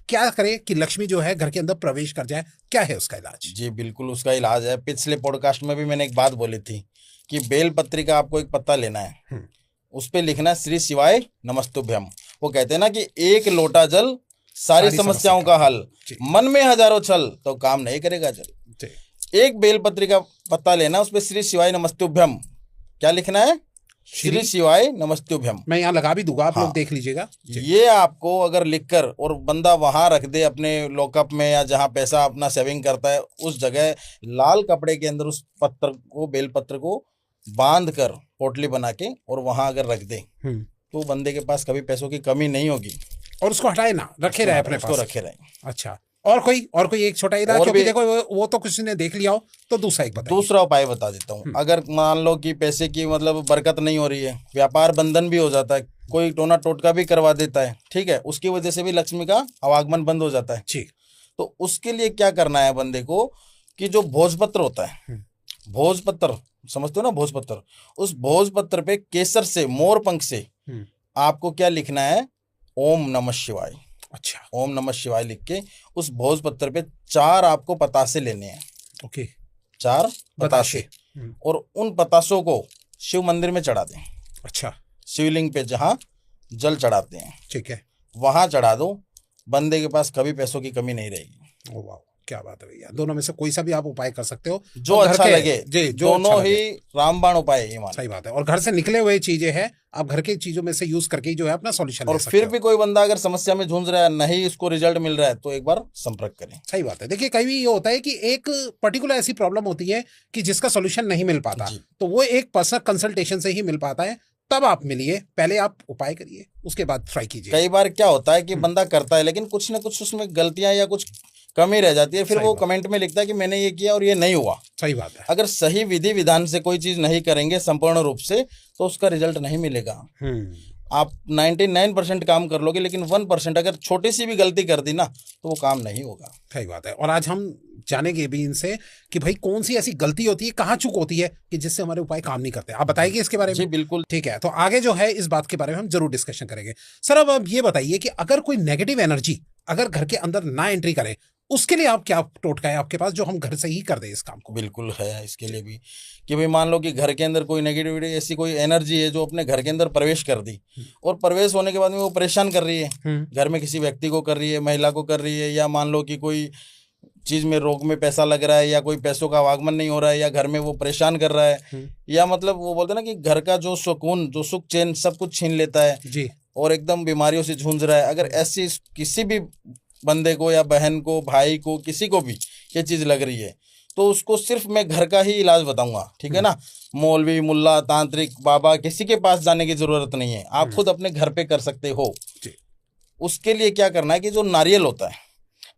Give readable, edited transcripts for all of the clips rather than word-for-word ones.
क्या करे कि लक्ष्मी जो है घर के अंदर प्रवेश कर जाए, क्या है उसका इलाज? जी बिल्कुल उसका इलाज है। पिछले पॉडकास्ट में भी मैंने एक बात बोली थी कि बेल पत्री का आपको एक पत्ता लेना है, उस पे लिखना है श्री शिवाय नमस्तुभ्यम। वो कहते हैं ना कि एक लोटा जल सारी समस्याओं का हल, मन में हजारों छल तो काम नहीं करेगा जल। एक बेलपत्री का पत्ता लेना, उस पे श्री शिवाय नमस्तुभ्यम क्या लिखना है, श्री शिवाय नमस्तुभ्यम। मैं यहाँ लगा भी दूंगा, आप लोग देख लीजिएगा। ये आपको अगर लिखकर और बंदा वहां रख दे अपने लॉकअप में या जहां पैसा अपना सेविंग करता है, उस जगह लाल कपड़े के अंदर उस पत्र को, बेलपत्र को बांध कर पोटली बना के और वहां अगर रख दे तो बंदे के पास कभी पैसों की कमी नहीं होगी। और उसको हटाए ना, रखे रहे अपने पास, रखे रहे। अच्छा, और कोई एक छोटा इलाज? क्योंकि देखो वो तो किसी ने देख लिया हो, तो दूसरा उपाय बता देता हूँ। अगर मान लो कि पैसे की मतलब बरकत नहीं हो रही है, व्यापार बंधन भी हो जाता है, कोई टोना टोटका भी करवा देता है, ठीक है, उसकी वजह से भी लक्ष्मी का आवागमन बंद हो जाता है। ठीक, तो उसके लिए क्या करना है बंदे को कि जो भोजपत्र होता है, भोजपत्र समझते हो ना, भोजपत्र, उस भोजपत्र पे केसर से, मोर पंख से आपको क्या लिखना है, ओम नमः शिवाय। अच्छा, ओम नमः शिवाय लिख के उस भोजपत्र पे 4 आपको पतासे लेने हैं। ओके, 4 पतासे, और उन पतासों को शिव मंदिर में चढ़ा दें। अच्छा, शिवलिंग पे जहां जल चढ़ाते हैं, ठीक है, वहां चढ़ा दो, बंदे के पास कभी पैसों की कमी नहीं रहेगी। ओ वाह, क्या बात है भैया। दोनों में से कोई सा भी आप उपाय कर सकते हो जो अच्छा लगे, जो दोनों अच्छा ही रामबाण उपाय है। सही बात है। और घर से निकले हुए चीजें हैं, आप घर की चीजों में से यूज करके जो है अपना सॉल्यूशन और फिर भी कोई बंदा अगर समस्या में जूझ रहा है, नहीं इसको रिजल्ट मिल रहा है, तो एक बार संपर्क करें। सही बात है। देखिए कई भी ये होता है कि एक पर्टिकुलर ऐसी प्रॉब्लम होती है कि जिसका सॉल्यूशन नहीं मिल पाता, तो वो एक पर्सनल कंसल्टेशन से ही मिल पाता है। तब आप मिलिए, पहले आप उपाय करिए, उसके बाद ट्राई कीजिए। कई बार क्या होता है कि बंदा करता है लेकिन कुछ ना कुछ उसमें गलतियां या कुछ कमी रह जाती है, फिर वो कमेंट में लिखता है कि मैंने ये किया और ये नहीं हुआ। सही बात है। अगर सही विधि विधान से कोई चीज नहीं करेंगे संपूर्ण रूप से, तो उसका रिजल्ट नहीं मिलेगा। आप 99% काम कर लोगे, लेकिन 1% अगर छोटी सी भी गलती कर दी ना, तो वो काम नहीं होगा। सही बात है। और आज हम जानेंगे भी इनसे कि भाई कौन सी ऐसी गलती होती है, कहाँ चूक होती है कि जिससे हमारे उपाय काम नहीं करते। आप बताइए इसके बारे में। जी बिल्कुल। ठीक है, तो आगे जो है इस बात के बारे में हम जरूर डिस्कशन करेंगे। सर अब ये बताइए कि अगर कोई नेगेटिव एनर्जी अगर घर के अंदर ना एंट्री करे, उसके लिए आप क्या टोटका है आपके पास जो हम घर से ही कर दें इस काम को? बिल्कुल है इसके लिए भी कि भाई मान लो कि घर के अंदर कोई नेगेटिविटी, ऐसी कोई एनर्जी है जो अपने घर के अंदर प्रवेश कर दी, और प्रवेश होने के बाद में वो परेशान कर रही है, घर में किसी व्यक्ति को कर रही है, महिला को कर रही है, या मान लो कि कोई चीज में रोग में पैसा लग रहा है, या कोई पैसों का आवागमन नहीं हो रहा है, या घर में वो परेशान कर रहा है, या मतलब वो बोलते हैं ना कि घर का जो सुकून, जो सुख चैन सब कुछ छीन लेता है जी, और एकदम बीमारियों से जूझ रहा है। अगर ऐसी किसी भी बंदे को या बहन को, भाई को, किसी को भी ये चीज लग रही है, तो उसको सिर्फ मैं घर का ही इलाज बताऊंगा, ठीक है ना। मौलवी, मुल्ला, तांत्रिक, बाबा, किसी के पास जाने की जरूरत नहीं है, आप खुद अपने घर पे कर सकते हो। उसके लिए क्या करना है कि जो नारियल होता है,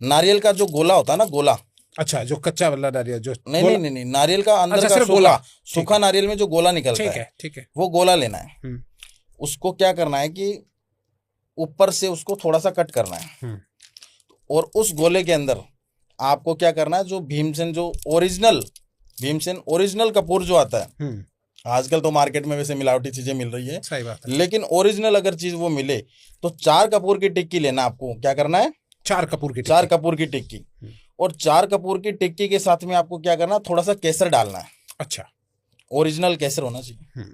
नारियल का जो गोला होता है ना, गोला, अच्छा, जो कच्चा वाला नारियल, जो नहीं, नारियल का अंदर का गोला, सूखा नारियल में जो गोला निकलता है, ठीक है, वो गोला लेना है। उसको क्या करना है कि ऊपर से उसको थोड़ा सा कट करना है, और उस गोले के अंदर आपको क्या करना है, जो भीमसेन, जो ओरिजिनल कपूर जो आता है, आजकल तो मार्केट में वैसे मिलावटी चीजें मिल रही है, सही बात है, लेकिन ओरिजिनल अगर चीज वो मिले तो 4 कपूर की टिक्की लेना। आपको क्या करना है, 4 कपूर की टिक्की, और 4 कपूर की टिक्की के साथ में आपको क्या करना, थोड़ा सा केसर डालना है। अच्छा, ओरिजिनल केसर होना चाहिए।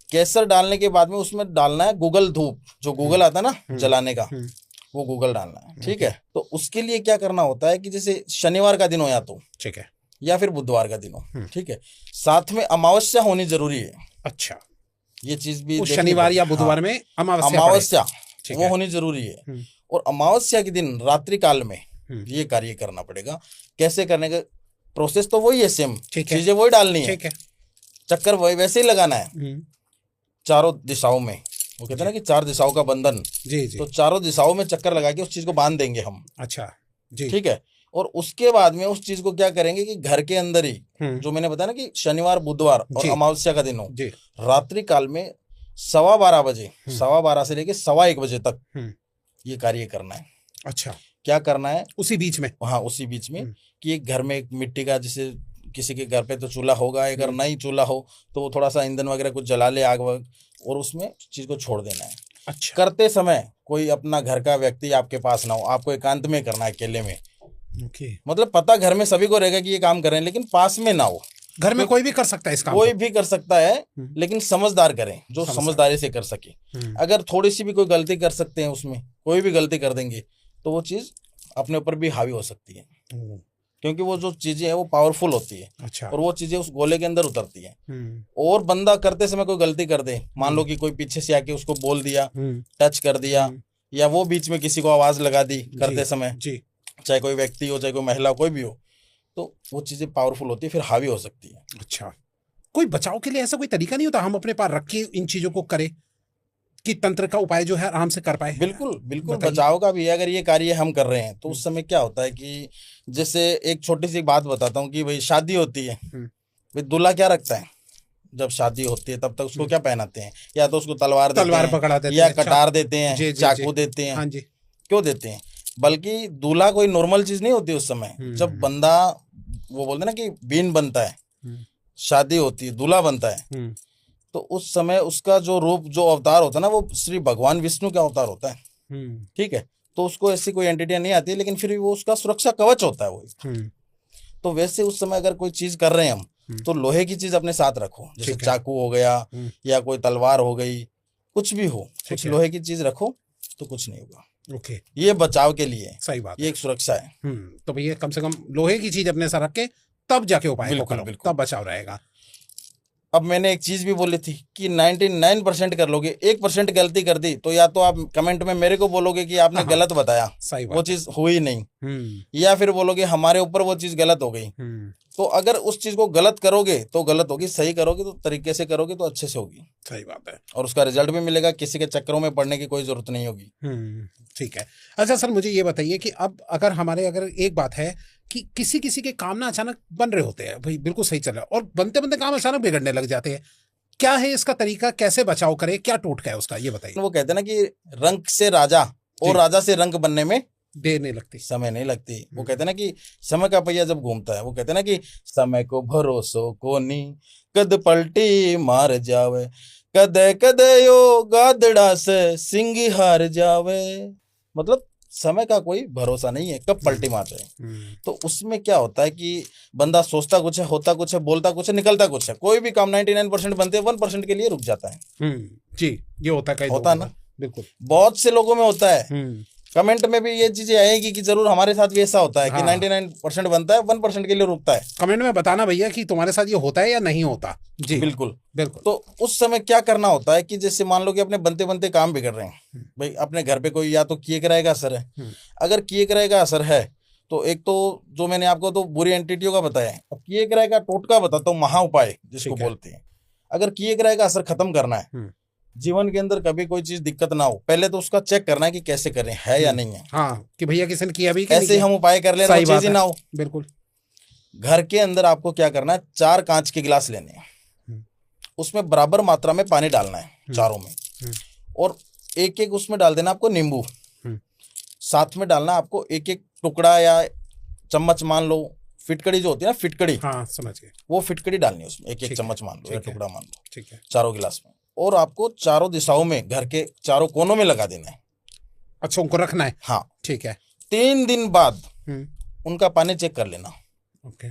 केसर डालने के बाद में उसमें डालना है गूगल धूप, जो गूगल आता है ना जलाने का, वो गूगल डालना है, ठीक है। तो उसके लिए क्या करना होता है कि जैसे शनिवार का दिन हो, या तो ठीक है, या फिर बुधवार का दिन हो, ठीक है, साथ में अमावस्या होनी जरूरी है। अच्छा, ये चीज भी शनिवार या बुधवार में अमावस्या वो होनी जरूरी है। और अमावस्या के दिन रात्रि काल में ये कार्य करना पड़ेगा। कैसे करने का प्रोसेस तो वही है, सेम चीजें वही डालनी है, चक्कर वही वैसे ही लगाना है चारों दिशाओं में। वो कहते हैं ना कि 4 दिशाओं का बंधन, जी, तो चारों दिशाओं में चक्कर लगा के उस चीज को बांध देंगे हम। अच्छा जी, ठीक है। और उसके बाद में उस चीज को क्या करेंगे कि घर के अंदर ही, जो मैंने बताया ना कि शनिवार, बुधवार और अमावस्या का दिन हो, रात्रि काल में 12:15 बजे, 12:15 से लेके 1:15 बजे तक ये कार्य करना है। अच्छा, क्या करना है उसी बीच में? हाँ, उसी बीच में कि एक घर में एक मिट्टी का, जैसे किसी के घर पे तो चूल्हा होगा, अगर नहीं चूल्हा हो तो वो थोड़ा सा ईंधन वगैरह कुछ जला ले, आग वग, और उसमें चीज को छोड़ देना है। अच्छा। करते समय कोई अपना घर का व्यक्ति आपके पास ना हो, आपको एकांत में करना है, अकेले में। ओके। मतलब पता घर में सभी को रहेगा कि ये काम कर रहे हैं, लेकिन पास में ना हो। घर में कोई भी कर सकता है इस काम कोई को? भी कर सकता है, लेकिन समझदार करें, जो समझदार। समझदारी से कर सके। अगर थोड़ी सी भी कोई गलती कर सकते हैं, उसमें कोई भी गलती कर देंगे, तो वो चीज अपने ऊपर भी हावी हो सकती है, क्योंकि वो जो चीजें हैं वो पावरफुल होती है। अच्छा। और वो चीजें उस गोले के अंदर उतरती हैं। और बंदा करते समय कोई गलती कर दे, मान लो कि कोई पीछे से आके उसको बोल दिया, टच कर दिया, या वो बीच में किसी को आवाज लगा दी करते समय, चाहे कोई व्यक्ति हो, चाहे कोई महिला हो, कोई भी हो, तो वो चीजें पावरफुल होती है, फिर हावी हो सकती है। अच्छा। कोई बचाव के लिए ऐसा कोई तरीका नहीं होता हम अपने पास रख के इन चीजों को करें, कि तंत्र का उपाय जो है आराम से कर पाए? बिल्कुल बिल्कुल, बचाव का भी है। अगर ये कार्य हम कर रहे हैं तो उस समय क्या होता है कि जैसे एक छोटी सी बात बताता हूँ कि भाई शादी होती है, भाई दूल्हा क्या रखता है जब शादी होती है, तब तक उसको क्या पहनाते हैं? या तो उसको तलवार पकड़ा देते हैं, या कटार देते हैं, चाकू देते हैं। हाँ जी। क्यों देते हैं? बल्कि दूल्हा कोई नॉर्मल चीज नहीं होती उस समय। जब बंदा, वो बोलते हैं ना कि बीन बनता है, शादी होती है, दूल्हा बनता है, तो उस समय उसका जो रूप, जो अवतार होता है ना, वो श्री भगवान विष्णु का अवतार होता है। ठीक है, तो उसको ऐसी कोई एंटिटी नहीं आती, लेकिन फिर भी वो उसका सुरक्षा कवच होता है वो। तो वैसे उस समय अगर कोई चीज कर रहे हैं हम, तो लोहे की चीज अपने साथ रखो, जैसे चाकू हो गया या कोई तलवार हो गई, कुछ भी हो, कुछ लोहे की चीज रखो तो कुछ नहीं होगा। ओके। ये बचाव के लिए, सही बात, ये एक सुरक्षा है। तो भैया कम से कम लोहे की चीज अपने साथ रख के तब जाके उपाय को करो, तब बचाव रहेगा। अब मैंने एक चीज भी बोली थी कि 99% कर लोगे, 1% गलती कर दी तो या तो आप कमेंट में मेरे को बोलोगे कि आपने गलत बताया, सही बात, वो चीज हुई नहीं, या फिर बोलोगे हमारे ऊपर वो चीज गलत हो गई। तो अगर उस चीज को गलत करोगे तो गलत होगी, सही करोगे तो तरीके से करोगे तो अच्छे से होगी। सही बात है, और उसका रिजल्ट भी मिलेगा, किसी के चक्करों में पड़ने की कोई जरूरत नहीं होगी। ठीक है। अच्छा सर, मुझे ये बताइए कि अब अगर एक बात है कि किसी किसी के काम ना अचानक बन रहे होते हैं, भाई बिल्कुल सही चल रहा है, और बनते बनते काम अचानक बिगड़ने लग जाते हैं, क्या है इसका तरीका, कैसे बचाव करे, क्या टोटका है उसका, ये बताइए। वो कहते हैं ना कि रंग से राजा और राजा से रंग बनने में देर नहीं लगती, समय नहीं लगती। वो कहते हैं ना कि समय का पहिया जब घूमता है, वो कहते हैं ना कि समय को भरोसो कोनी, कद पलटी मार जावे, कदे कदे यो गादड़ा से सिंगी हार जावे। मतलब समय का कोई भरोसा नहीं है, कब पलटी मार जाए। तो उसमें क्या होता है कि बंदा सोचता कुछ है, होता कुछ है, बोलता कुछ है, निकलता कुछ है। कोई भी काम 99% बनते हैं, 1% के लिए रुक जाता है। जी, ये होता है, होता है ना, बिल्कुल बहुत से लोगों में होता है। कमेंट में भी ये चीजें आएगी कि जरूर हमारे साथ भी ऐसा होता है कि 99% बनता है, 1% के लिए रुकता है। कमेंट में बताना भैया कि तुम्हारे साथ ये होता है या नहीं होता। जी बिल्कुल बिल्कुल। तो उस समय क्या करना होता है कि जैसे मान लो कि अपने बनते बनते काम बिगड़ रहे हैं, भाई अपने घर पे कोई या तो किए कराए का असर है। अगर किए कराए का असर है तो एक तो जो मैंने आपको तो बुरी एंटिटियों का बताया है, अब किए कराए का टोटका बताता हूँ, महा उपाय जिसको बोलते हैं। अगर किए कराए का असर खत्म करना है, जीवन के अंदर कभी कोई चीज दिक्कत ना हो, पहले तो उसका चेक करना है कि कैसे करें, है या नहीं है। हाँ, कि भैया किसी ने किया भी, ऐसे ही हम उपाय कर लें, चीज ही ना हो। बिल्कुल। घर के अंदर आपको क्या करना है, 4 कांच के गिलास लेने हैं, उसमें बराबर मात्रा में पानी डालना है चारों में, और एक एक उसमें डाल देना आपको नींबू। साथ में डालना आपको एक एक टुकड़ा या चम्मच, मान लो फिटकड़ी जो होती है ना, फिटकड़ी, हाँ समझ गए, वो फिटकड़ी डालनी है उसमें, एक एक चम्मच मान लो या टुकड़ा मान लो, ठीक है, चारों गिलास में। और आपको चारों दिशाओं में, घर के चारों कोनों में लगा देना है। अच्छा, उनको रखना है। हाँ ठीक है। 3 दिन बाद उनका पानी चेक कर लेना। ओके।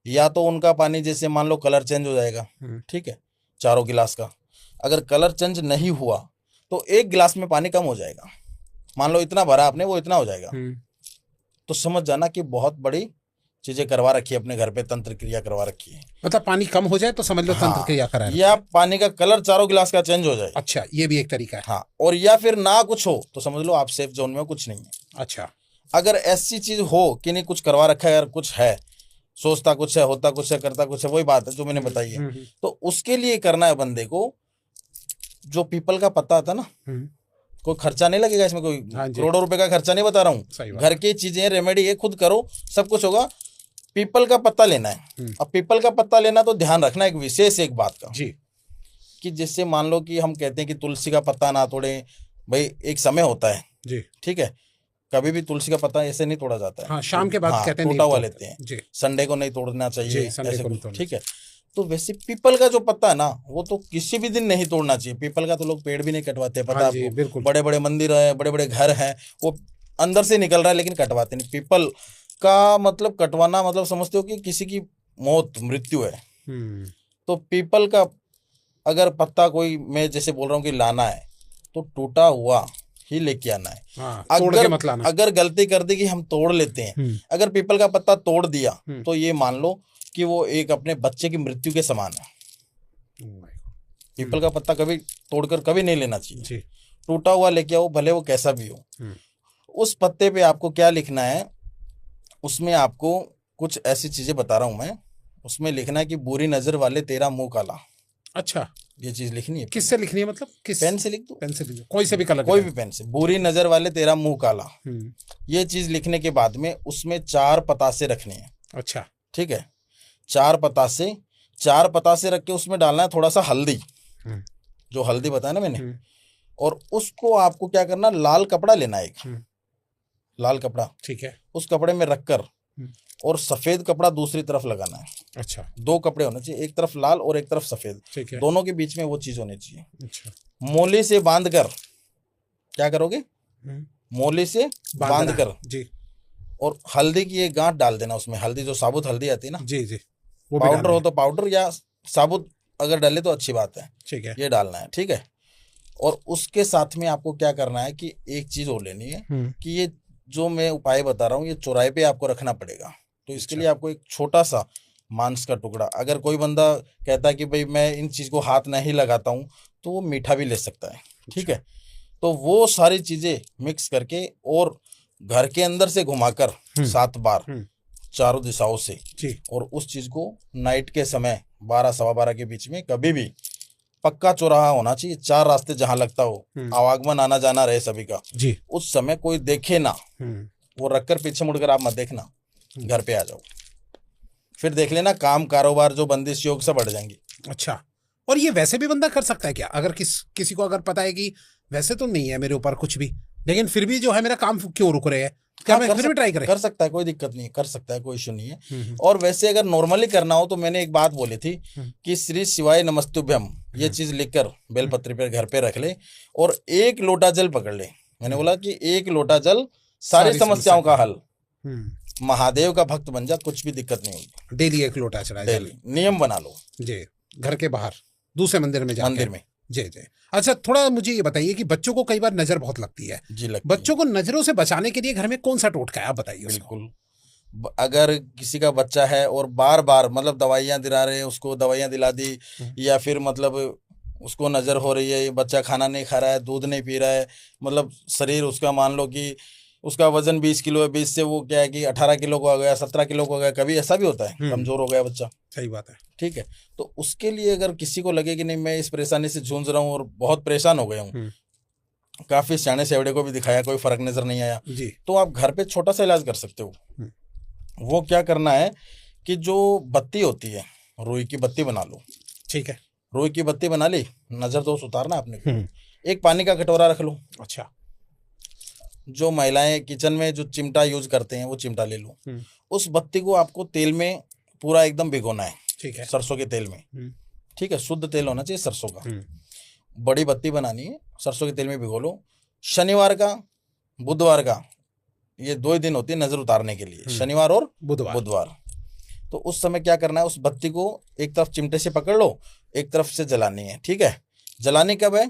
या तो उनका पानी जैसे मान लो कलर चेंज हो जाएगा, ठीक है, चारों गिलास का। अगर कलर चेंज नहीं हुआ तो एक गिलास में पानी कम हो जाएगा। मान लो इतना भरा आपने, वो इतना हो जाएगा। तो समझ जाना कि बहुत बड़ी चीजें करवा रखी है अपने घर पे, तंत्र क्रिया करवा रखी है। मतलब पानी कम हो जाए तो समझ लो तंत्र क्रिया करा है। या पानी का कलर चारों गिलास का चेंज हो जाए। अच्छा, ये भी एक तरीका है। हाँ, और या फिर ना कुछ हो तो समझ लो आप सेफ जोन में, कुछ नहीं है। अच्छा, अगर ऐसी चीज हो कि नहीं कुछ करवा रखा है, अगर कुछ है, सोचता कुछ है, होता कुछ है, करता कुछ है, वही बात है जो मैंने बताई है। तो उसके लिए करना है बंदे को, जो पीपल का पत्ता आता ना, कोई खर्चा नहीं लगेगा इसमें, कोई करोड़ों रुपए का खर्चा नहीं बता रहा हूँ, घर की चीजें, रेमेडी है, खुद करो, सब कुछ होगा। पीपल का पत्ता लेना है। अब पीपल का पत्ता लेना तो ध्यान रखना एक विशेष एक बात का जी, कि जैसे मान लो कि हम कहते हैं कि तुलसी का पत्ता ना तोड़े, भाई एक समय होता है जी, ठीक है, कभी भी तुलसी का पत्ता ऐसे नहीं तोड़ा जाता है। हाँ, शाम के बाद कहते हैं टूटा हुआ लेते हैं जी, संडे को नहीं तोड़ना चाहिए, ऐसे, ठीक है। तो वैसे पीपल का जो पत्ता है ना, वो तो किसी भी दिन नहीं तोड़ना चाहिए। पीपल का तो लोग पेड़ भी नहीं कटवाते, पता हाँ है जी, आपको। बिल्कुल। बड़े बड़े मंदिर है, बड़े बड़े घर हैं, वो अंदर से निकल रहा है लेकिन कटवाते नहीं। पीपल का मतलब कटवाना मतलब समझते हो कि किसी की मौत, मृत्यु है। तो पीपल का अगर पत्ता कोई, मैं जैसे बोल रहा हूँ कि लाना है तो टूटा हुआ ही लेके आना है। हाँ, तोड़ के मत लाना। अगर गलती कर दी कि हम तोड़ लेते हैं, अगर पीपल का पत्ता तोड़ दिया तो ये मान लो कि वो एक अपने बच्चे की मृत्यु के समान है। पीपल का पत्ता कभी तोड़कर कभी नहीं लेना चाहिए जी। टूटा हुआ लेके आओ, भले वो कैसा भी हो। उस पत्ते पे आपको क्या लिखना है, उसमें आपको कुछ ऐसी चीजें बता रहा हूं मैं। उसमें लिखना है कि बुरी नजर वाले तेरा मुंह काला। अच्छा, ये चीज लिखनी है। किससे लिखनी है, मतलब किस पेन से लिख दो, पेन से लिख दो, कोई से भी कलर कोई भी पेन से। बुरी नजर वाले तेरा मुंह काला, ये चीज लिखने के बाद में उसमें 4 पतासे रखने हैं। अच्छा, ठीक है, 4 पतासे रख के उसमें डालना है थोड़ा सा हल्दी, जो हल्दी बताया ना मैंने। और उसको आपको क्या करना, लाल कपड़ा लेना है, एक लाल कपड़ा। ठीक है। उस कपड़े में रखकर और सफेद कपड़ा दूसरी तरफ लगाना है। अच्छा, 2 कपड़े होने चाहिए, एक तरफ लाल और एक तरफ सफेद। ठीक है। दोनों के बीच में वो चीज होनी चाहिए। अच्छा, मोली से बांधकर क्या करोगे, मोली से बांधना बांधकर जी। और हल्दी की एक गांठ डाल देना उसमें। हल्दी जो साबुत हल्दी आती है ना, जी जी, वो भी पाउडर डालना हो है। तो पाउडर, या साबुत अगर डाले तो अच्छी बात है। ठीक है। ये डालना है, ठीक है। और उसके साथ में आपको क्या करना है कि एक चीज और लेनी है कि ये जो मैं उपाय बता रहा हूँ, ये चौराहे पे आपको रखना पड़ेगा। तो इसके लिए आपको एक छोटा सा मांस का टुकड़ा, अगर कोई बंदा कहता है कि भाई मैं इन चीज को हाथ नहीं लगाता हूँ, तो वो मीठा भी ले सकता है। ठीक है, तो वो सारी चीजें मिक्स करके और घर के अंदर से घुमाकर 7 बार चारों दिशाओं से जी। और उस चीज को नाइट के समय 12 सवा 12 के बीच में, कभी भी पक्का चौराहा होना चाहिए, 4 रास्ते जहां लगता हो, आवागमन आना जाना रहे सभी का जी। उस समय कोई देखे ना, वो रखकर पीछे मुड़कर आप मत देखना, घर पे आ जाओ, फिर देख लेना काम कारोबार जो बंदिश योग से बढ़ जाएंगी। अच्छा, और ये वैसे भी बंदा कर सकता है क्या, अगर किसी को अगर पता है कि वैसे तो नहीं है मेरे ऊपर कुछ भी, लेकिन फिर भी जो है मेरा काम क्यों रुक रहे हैं, क्या मैं फिर भी ट्राई करें? कर सकता है, कोई दिक्कत नहीं, कर सकता है, कोई इशू नहीं है। और वैसे अगर नॉर्मली करना हो तो मैंने एक बात बोली थी कि श्री शिवाय नमस्तुभ्यम ये चीज लिखकर बेलपत्री पर घर पे रख ले और 1 लोटा जल पकड़ ले। मैंने बोला कि 1 लोटा जल सारी समस्याओं का हल। महादेव का भक्त बन जा, कुछ भी दिक्कत नहीं होगी। डेली 1 लोटा चढ़ाए, डेली नियम बना लो जी, घर के बाहर दूसरे मंदिर में जाके। मंदिर में जी जी। अच्छा, थोड़ा मुझे ये बताइए कि बच्चों को कई बार नजर बहुत लगती है जी, लगती बच्चों को नजरों से बचाने के लिए घर में कौन सा टोटका है, आप बताइए। बिल्कुल, अगर किसी का बच्चा है और बार बार मतलब दवाइयाँ दिला रहे हैं, उसको दवाइयाँ दिला दी, या फिर मतलब उसको नजर हो रही है, ये बच्चा खाना नहीं खा रहा है, दूध नहीं पी रहा है, मतलब शरीर उसका मान लो कि उसका वजन 20 किलो है, 20 से वो क्या है कि 18 किलो को आ गया, 17 किलो को आ गया, कभी ऐसा भी होता है, कमजोर हो गया बच्चा। सही बात है। ठीक है, तो उसके लिए अगर किसी को लगे कि नहीं मैं इस परेशानी से जूझ रहा हूँ और बहुत परेशान हो गया हूँ, काफी सियाने सेवड़े को भी दिखाया, कोई फर्क नजर नहीं आया जी, तो आप घर पे छोटा सा इलाज कर सकते हो। वो क्या करना है कि जो बत्ती होती है, रुई की बत्ती बना लो। ठीक है, रुई की बत्ती बना ली, नजर दोष उतारना आपने को। एक पानी का कटोरा रख लो। अच्छा, जो महिलाएं किचन में जो चिमटा यूज करते हैं वो चिमटा ले लो। उस बत्ती को आपको तेल में पूरा एकदम भिगोना है। ठीक है, सरसों के तेल में। ठीक है, शुद्ध तेल होना चाहिए सरसों का। बड़ी बत्ती बनानी है, सरसों के तेल में भिगो लो। शनिवार का बुधवार का ये 2 ही दिन होती है नजर उतारने के लिए, शनिवार और बुधवार। तो उस समय क्या करना है, उस बत्ती को एक तरफ चिमटे से पकड़ लो, एक तरफ से जलानी है। ठीक है, जलानी कब है,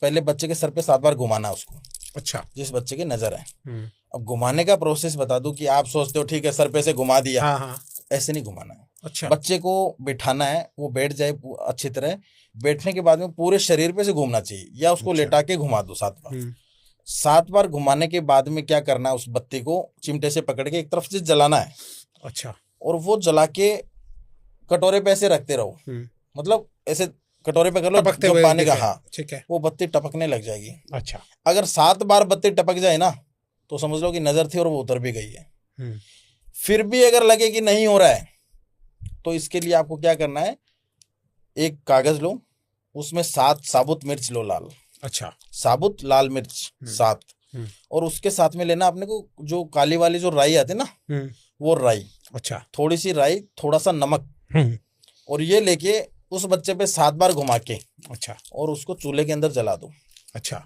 पहले बच्चे के सर पे 7 बार घुमाना है उसको। अच्छा, जिस बच्चे की नजर है। अब घुमाने का प्रोसेस बता दूं कि आप सोचते हो ठीक है सर पे से घुमा दिया। हाँ। ऐसे नहीं घुमाना है। अच्छा, बच्चे को बिठाना है, वो बैठ जाए अच्छी तरह। बैठने के बाद में पूरे शरीर पे से घूमना चाहिए, या उसको लेटा के घुमा दो 7 बार। 7 बार घुमाने के बाद में क्या करना है, उस बत्ती को चिमटे से पकड़ के एक तरफ से जलाना है। अच्छा, और वो जला के कटोरे पे ऐसे रखते रहो, मतलब ऐसे कटोरे पे कर लो जो पानी का। हाँ, ठीक है, वो बत्ती टपकने लग जाएगी। अच्छा, अगर 7 बार बत्ती टपक जाए ना तो समझ लो कि नजर थी और वो उतर भी गई है। फिर भी अगर लगे कि नहीं हो रहा है तो इसके लिए आपको क्या करना है, एक कागज लो, उसमें 7 साबुत मिर्च लो, लाल। अच्छा, साबुत लाल मिर्च 7। और उसके साथ में लेना अपने को जो काली वाली जो राई आती है ना, वो राई। अच्छा, थोड़ी सी राई, थोड़ा सा नमक, और ये लेके उस बच्चे पे 7 बार घुमा के अच्छा और उसको चूल्हे के अंदर जला दो। अच्छा।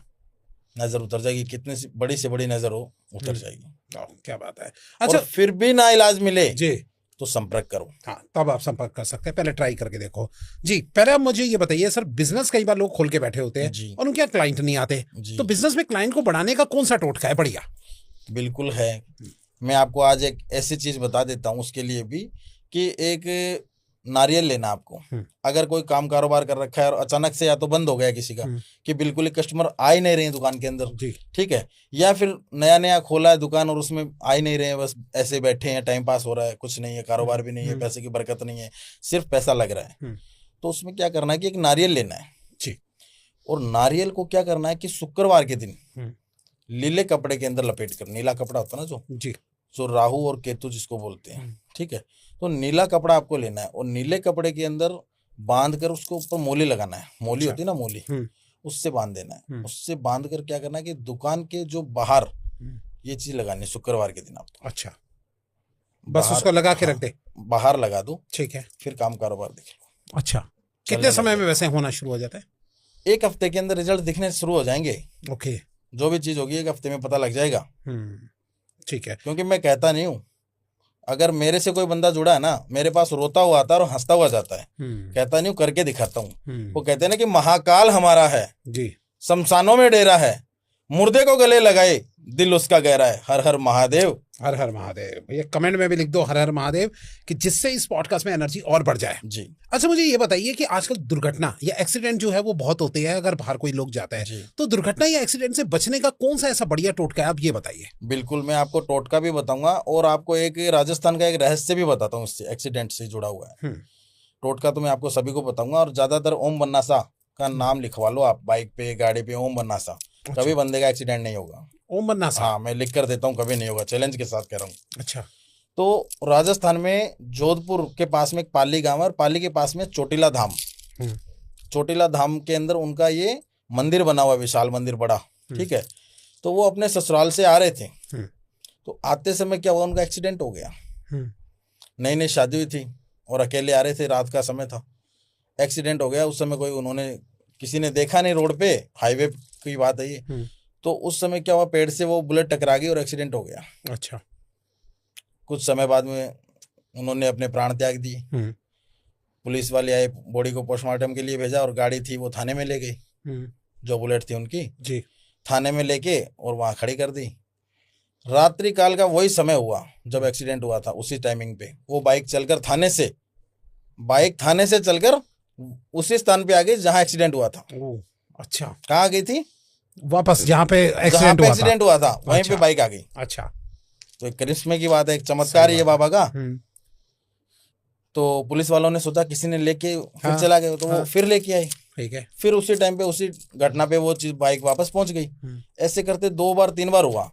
नजर उतर जाएगी, कितनी से बड़ी नजर हो उतर जाएगी। क्या बात है। और अच्छा फिर भी ना इलाज मिले जी, तो संपर्क करो। हाँ तब आप संपर्क कर सकते हैं, पहले ट्राई करके देखो। जी पहले आप मुझे ये बताइए सर, बिजनेस कई बार लोग खोल के बैठे होते हैं जी और उनके यहाँ क्लाइंट नहीं आते, जी तो बिजनेस में क्लाइंट को बढ़ाने का कौन सा टोटका है बढ़िया? बिल्कुल है। मैं आपको आज एक ऐसी चीज बता देता हूँ उसके लिए भी, कि एक नारियल लेना आपको। अगर कोई काम कारोबार कर रखा है और अचानक से या तो बंद हो गया किसी का, कि बिल्कुल ही कस्टमर आ ही नहीं रहे हैं दुकान के अंदर, जी ठीक है, या फिर नया नया खोला है दुकान और उसमें आ ही नहीं रहे हैं, बस ऐसे बैठे हैं, टाइम पास हो रहा है, कुछ नहीं है, कारोबार भी नहीं है, पैसे की बरकत नहीं है, सिर्फ पैसा लग रहा है, तो उसमें क्या करना है कि एक नारियल लेना है जी। और नारियल को क्या करना है कि शुक्रवार के दिन नीले कपड़े के अंदर लपेट कर, नीला कपड़ा होता है ना जी, जो राहु और केतु जिसको बोलते हैं, ठीक है, तो नीला कपड़ा आपको लेना है और नीले कपड़े के अंदर बांध कर उसको ऊपर मोली लगाना है। मोली होती है ना, मोली, उससे बांध देना है। उससे बांध कर क्या करना है कि दुकान के जो बाहर ये चीज लगानी है शुक्रवार के दिन आपको। अच्छा, बस उसको लगा के रख दे, बाहर लगा दो, ठीक है, फिर काम कारोबार देख लो। अच्छा, कितने समय में वैसे होना शुरू हो जाता है? 1 हफ्ते के अंदर रिजल्ट दिखने शुरू हो जाएंगे। ओके, जो भी चीज होगी 1 हफ्ते में पता लग जाएगा। ठीक है। क्योंकि मैं कहता नहीं हूँ, अगर मेरे से कोई बंदा जुड़ा है ना, मेरे पास रोता हुआ आता है और हंसता हुआ जाता है, कहता नहीं हूँ, करके दिखाता हूँ। वो कहते हैं ना कि महाकाल हमारा है जी, शमशानों में डेरा है, मुर्दे को गले लगाए दिल उसका गहरा है, हर हर महादेव। हर हर महादेव, ये कमेंट में भी लिख दो हर हर महादेव, कि जिससे इस पॉडकास्ट में एनर्जी और बढ़ जाए जी। अच्छा मुझे ये बताइए कि आजकल दुर्घटना या एक्सीडेंट जो है वो बहुत होते हैं, अगर बाहर कोई लोग जाता है, तो दुर्घटना या एक्सीडेंट से बचने का कौन सा ऐसा बढ़िया टोटका है, आप ये बताइए। बिल्कुल, मैं आपको टोटका भी बताऊंगा और आपको एक राजस्थान का एक रहस्य भी बताता हूँ इससे, एक्सीडेंट से जुड़ा हुआ है। टोटका तो मैं आपको सभी को बताऊंगा, और ज्यादातर ओम बन्नासा का नाम लिखवा लो आप बाइक पे, गाड़ी पे, ओम बन्नासा। कभी बंदे का एक्सीडेंट नहीं होगा। ओम बन्नासा? हाँ, मैं लिख कर देता हूँ, कभी नहीं होगा, चैलेंज के साथ कह रहा हूँ। अच्छा। तो राजस्थान में जोधपुर के पास में एक पाली गांव है और पाली के पास में चोटीला धाम। चोटीला धाम के अंदर उनका ये मंदिर बना हुआ है, विशाल मंदिर बड़ा, ठीक है। तो वो अपने ससुराल से आ रहे थे, तो आते समय क्या हुआ, उनका एक्सीडेंट हो गया। नई नई शादी हुई थी और अकेले आ रहे थे, रात का समय था, एक्सीडेंट हो गया। उस समय कोई उन्होंने किसी ने देखा नहीं, रोड पे हाईवे की बात है ये। तो उस समय क्या हुआ, पेड़ से वो बुलेट टकरा गई और एक्सीडेंट हो गया। अच्छा। कुछ समय बाद में उन्होंने अपने प्राण त्याग दिए। पुलिस वाले आए, बॉडी को पोस्टमार्टम के लिए भेजा और गाड़ी थी वो थाने में ले गई, जो बुलेट थी उनकी जी, थाने में लेके और वहाँ खड़ी कर दी। रात्रि काल का वही समय हुआ जब एक्सीडेंट हुआ था, उसी टाइमिंग पे वो बाइक थाने से चलकर उसी स्थान पे आ गई जहाँ एक्सीडेंट हुआ था। अच्छा, कहाँ आ गई थी? वापस जहाँ पे एक्सीडेंट हुआ था वहीं पे बाइक आ गई। अच्छा, तो एक करिश्मे की बात है, एक चमत्कार है बाबा का। तो पुलिस वालों ने सोचा किसी ने लेके फिर चला गया, तो वो फिर लेके आई, ठीक है। फिर उसी टाइम पे उसी घटना पे वो चीज बाइक वापस पहुंच गई। ऐसे करते 2 बार 3 बार हुआ।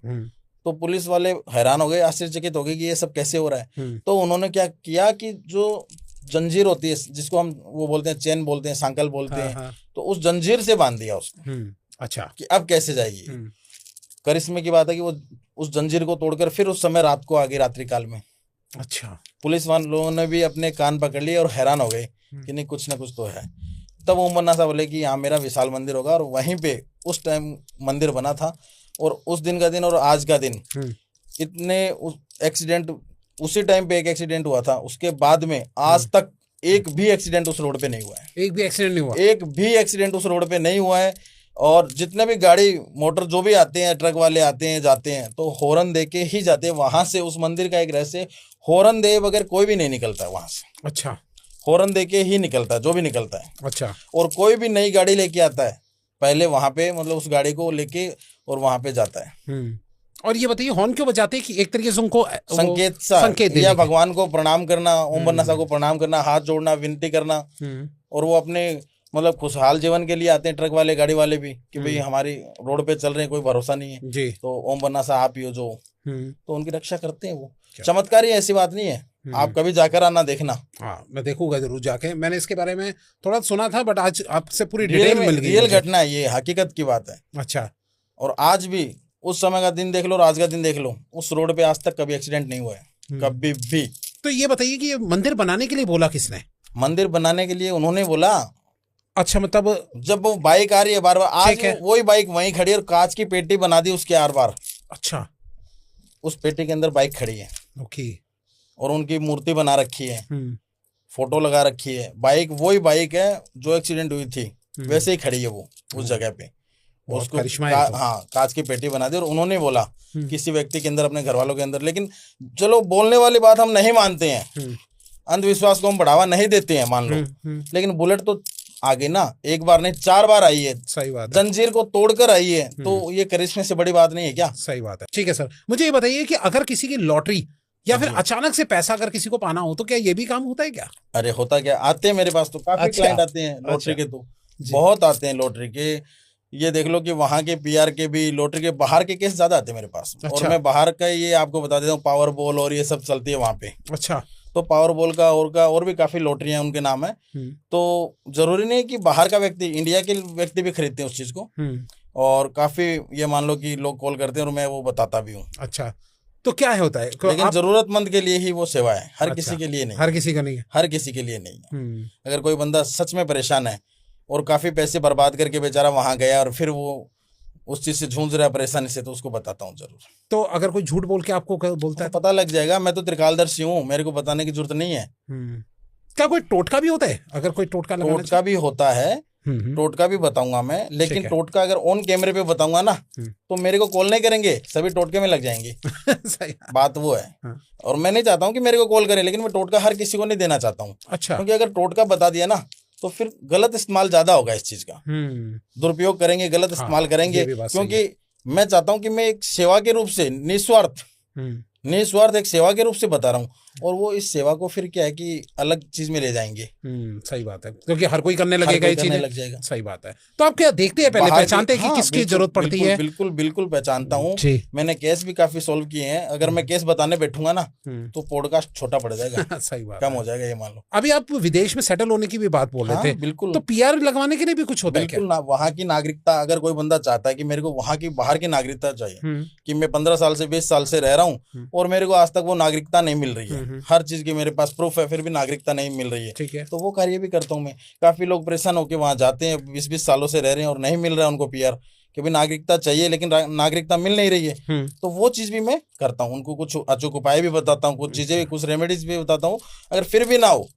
तो पुलिस वाले हैरान हो गए, आश्चर्यचकित हो गए कि ये सब कैसे हो रहा है। तो उन्होंने क्या किया कि जो जंजीर होती है, जिसको हम वो बोलते हैं चेन बोलते हैं, सांकल बोलते हैं, तो उस जंजीर से बांध दिया उसको। अच्छा, कि अब कैसे जाएगी। करिश्मे की बात है कि वो उस जंजीर को तोड़कर फिर उस समय रात को आ गई, रात्रि काल में। अच्छा, पुलिस वालों ने भी अपने कान पकड़ लिए और हैरान हो गए कि नहीं, कुछ ना कुछ तो है। तब ओम बन्नासा बोले कि यहाँ मेरा विशाल मंदिर होगा, और वहीं पे उस टाइम मंदिर बना था। और उस दिन का दिन और आज का दिन इतने एक्सीडेंट, उसी टाइम पे एक एक्सीडेंट हुआ था, उसके बाद में आज तक एक भी एक्सीडेंट उस रोड पे नहीं हुआ है। एक भी एक्सीडेंट नहीं हुआ? एक भी एक्सीडेंट उस रोड पे नहीं हुआ है। और जितने भी गाड़ी मोटर जो भी आते हैं, ट्रक वाले आते हैं जाते हैं, तो हॉर्न दे के ही जाते हैं। वहां से उस मंदिर का एक रहस्य, हॉर्न दे बगैर कोई भी नहीं निकलता है वहां से। अच्छा, हॉर्न दे के ही निकलता है जो भी निकलता है। अच्छा। और कोई भी नई गाड़ी लेके आता है, पहले वहां पे मतलब उस गाड़ी को लेके और वहां पे जाता है। और ये बताइए हॉर्न क्यों बजाते हैं? कि एक तरीके से उनको संकेत या भगवान को प्रणाम करना, ओम बन्नासा को प्रणाम करना, हाथ जोड़ना, विनती करना। और वो अपने मतलब खुशहाल जीवन के लिए आते हैं, ट्रक वाले, गाड़ी वाले भी, कि भाई हमारी रोड पे चल रहे हैं, कोई भरोसा नहीं है जी, तो ओम बन्नासा आप ही हो जो, तो उनकी रक्षा करते हैं वो। चमत्कारी ऐसी बात नहीं है, आप कभी जाकर आना, देखना। हाँ, मैं देखूंगा जरूर जाके। मैंने इसके बारे में थोड़ा सुना था, बट आज आपसे पूरी डिटेल मिल गई। रियल घटना है ये, हकीकत की बात है। अच्छा। और आज भी उस समय का दिन देख लो और आज का दिन देख लो, उस रोड पे आज तक कभी एक्सीडेंट नहीं हुआ है, कभी भी। तो ये बताइए कि ये मंदिर बनाने के लिए बोला किसने? मंदिर बनाने के लिए उन्होंने बोला। अच्छा, मतलब जब वो बाइक आ रही है बार बार, आज ठीक है। वही बाइक वहीं खड़ी है और कांच की पेटी बना दी उसके आर बार, अच्छा, उस पेटी के अंदर बाइक खड़ी है ओके। और उनकी मूर्ति बना रखी है, हम्म, फोटो लगा रखी है। बाइक वही बाइक है जो एक्सीडेंट हुई थी, वैसे ही खड़ी है वो उस जगह पे। बहुत उसको करिश्मा है तो। हाँ, कांच की पेटी बना दी और उन्होंने बोला हम्म, किसी व्यक्ति के अंदर, अपने घर वालों के अंदर। लेकिन चलो, बोलने वाली बात हम नहीं मानते हैं, हम्म, अंधविश्वास को हम बढ़ावा नहीं देते हैं, मान लो। लेकिन बुलेट तो आगे ना, एक बार नहीं 4 बार आई है, सही बात है। जंजीर को तोड़कर आई है, तो ये करिश्मे से बड़ी बात नहीं है क्या? सही बात है। ठीक है सर, मुझे ये बताइए कि अगर किसी की लॉटरी या फिर अचानक से पैसा अगर किसी को पाना हो तो क्या ये भी काम होता है क्या? अरे होता क्या, आते हैं मेरे पास तो काफी अच्छा, क्लाइंट आते हैं लॉटरी अच्छा, के, तो बहुत आते हैं लॉटरी के। ये देख लो कि वहां के पीआर के भी, लॉटरी के बाहर के केस ज्यादा आते हैं मेरे पास। अच्छा। और मैं बाहर का ये आपको बता देता हूँ, पावर बॉल और ये सब चलती है वहां पे। अच्छा, तो पावर बॉल का और भी काफी लॉटरियां उनके नाम है। तो जरूरी नहीं कि बाहर का व्यक्ति, इंडिया के व्यक्ति भी खरीदते हैं उस चीज को। और काफी ये मान लो कि लोग कॉल करते हैं और मैं वो बताता भी हूँ। अच्छा, तो क्या है होता है? लेकिन जरूरतमंद के लिए ही वो सेवा है, हर अच्छा, किसी के लिए नहीं, हर किसी का नहीं है। हर किसी के लिए नहीं है। अगर कोई बंदा सच में परेशान है और काफी पैसे बर्बाद करके बेचारा वहां गया और फिर वो उस चीज से जूझ रहा है, परेशानी से, तो उसको बताता हूँ जरूर। तो अगर कोई झूठ बोल के आपको बोलता है तो पता लग जाएगा, मैं तो त्रिकालदर्शी हूँ, मेरे को बताने की जरूरत नहीं है। क्या कोई टोटका भी होता है? अगर कोई टोटका लगाना टोटका भी होता है, टोटका भी बताऊंगा मैं। लेकिन टोटका अगर ऑन कैमरे पे बताऊंगा ना, तो मेरे को कॉल नहीं करेंगे, सभी टोटके में लग जाएंगे। सही बात वो है। और मैं नहीं चाहता हूँ कि मेरे को कॉल करें, लेकिन मैं टोटका हर किसी को नहीं देना चाहता हूँ। अच्छा, क्योंकि अगर टोटका बता दिया ना, तो फिर गलत इस्तेमाल ज्यादा होगा इस चीज का, दुरुपयोग करेंगे, गलत इस्तेमाल करेंगे। क्योंकि मैं चाहता हूं कि मैं एक सेवा के रूप से, निस्वार्थ एक सेवा के रूप से बता रहा हूँ, और वो इस सेवा को फिर क्या है कि अलग चीज में ले जाएंगे। सही बात है, क्योंकि हर कोई करने लगेगा ये चीज, लग जाएगा। सही बात है। तो आप क्या देखते हैं, पहले पहचानते हैं कि किसकी जरूरत पड़ती है? बिल्कुल बिल्कुल पहचानता हूँ। मैंने केस भी काफी सोल्व किए हैं। अगर मैं केस बताने बैठूंगा ना, तो पॉडकास्ट छोटा पड़ जाएगा। सही बात, कम हो जाएगा, ये मान लो। अभी आप विदेश में सेटल होने की भी बात बोल रहे थे। बिल्कुल। तो पीआर लगवाने के लिए भी कुछ होता है क्या? बिल्कुल, वहाँ की नागरिकता, अगर कोई बंदा चाहता है कि मेरे को वहाँ की, बाहर की नागरिकता चाहिए, कि मैं 15 साल से 20 साल से रह रहा हूँ और मेरे को आज तक वो नागरिकता नहीं मिल रही है, हर चीज की मेरे पास प्रूफ है, फिर भी नागरिकता नहीं मिल रही है, ठीक है, तो वो कार्य भी करता हूँ मैं। काफी लोग परेशान होकर वहां जाते हैं, 20-20 सालों से रह रहे हैं और नहीं मिल रहा है उनको पीआर, कि भाई नागरिकता चाहिए लेकिन नागरिकता मिल नहीं रही है। तो वो चीज भी मैं करता हूँ, उनको कुछ अचूक उपाय भी बताता हूँ, कुछ चीजें, कुछ रेमेडीज भी बताता हूँ। अगर फिर भी ना हो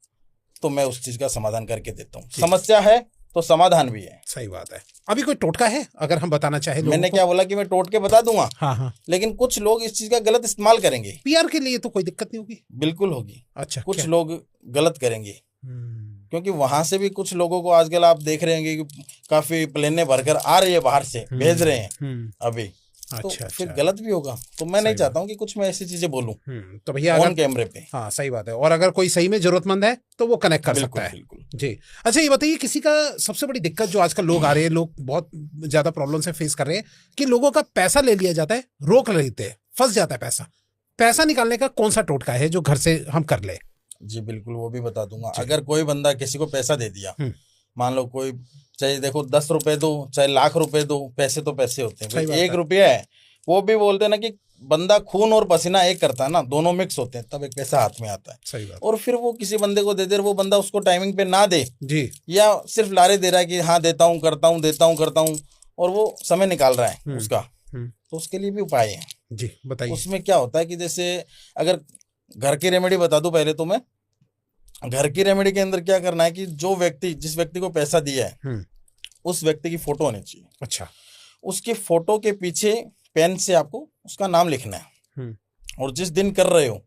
तो मैं उस चीज का समाधान करके देता हूँ। समस्या है तो समाधान भी है। सही बात है। अभी कोई टोटका है अगर हम बताना चाहे? मैंने क्या बोला कि मैं टोटके बता दूंगा, हाँ, लेकिन कुछ लोग इस चीज का गलत इस्तेमाल करेंगे। पीआर के लिए तो कोई दिक्कत नहीं होगी? बिल्कुल होगी। अच्छा, कुछ लोग गलत करेंगे, क्योंकि वहां से भी कुछ लोगों को आजकल आप देख रहे हैं कि काफी प्लेनें भरकर आ रही है, बाहर से भेज रहे हैं अभी। तो फिर गलत भी होगा, तो मैं नहीं चाहता हूँ कि कुछ मैं ऐसी चीजें बोलूं तो भैया ऑन कैमरे पे। हाँ, सही बात है। और अगर कोई सही में जरूरतमंद है तो वो कनेक्ट कर सकता है। बिल्कुल जी। अच्छा, ये बताइए, किसी का सबसे बड़ी दिक्कत जो आजकल लोग आ रहे हैं, लोग बहुत ज्यादा प्रॉब्लम से फेस कर रहे हैं कि लोगों का पैसा ले लिया जाता है, रोक लेते हैं, फंस जाता है पैसा निकालने का कौन सा टोटका है जो घर से हम कर ले? जी बिल्कुल, वो भी बता दूंगा। अगर कोई बंदा किसी को पैसा दे दिया, मान लो कोई, चाहे देखो 10 रुपए दो चाहे लाख रुपए दो, पैसे तो पैसे होते हैं। 1 रुपया है, वो भी बोलते हैं ना कि बंदा खून और पसीना एक करता है ना, दोनों मिक्स होते हैं तब एक पैसा हाथ में आता है। सही बात। और फिर वो किसी बंदे को दे दे, वो बंदा उसको टाइमिंग पे ना दे जी, या सिर्फ लारे दे रहा है कि हाँ देता हूँ, करता हूँ, देता हूँ, करता हूँ, और वो समय निकाल रहा है उसका, तो उसके लिए भी उपाय है। जी, बताइए। उसमें क्या होता है कि जैसे अगर घर की रेमेडी बता दूं पहले तो मैं, घर की रेमेडी के अंदर क्या करना है कि जिस व्यक्ति को पैसा दिया है, उस व्यक्ति की फोटो होनी चाहिए। अच्छा। उसकी फोटो के पीछे पेन से आपको उसका नाम लिखना है, और जिस दिन कर रहे हो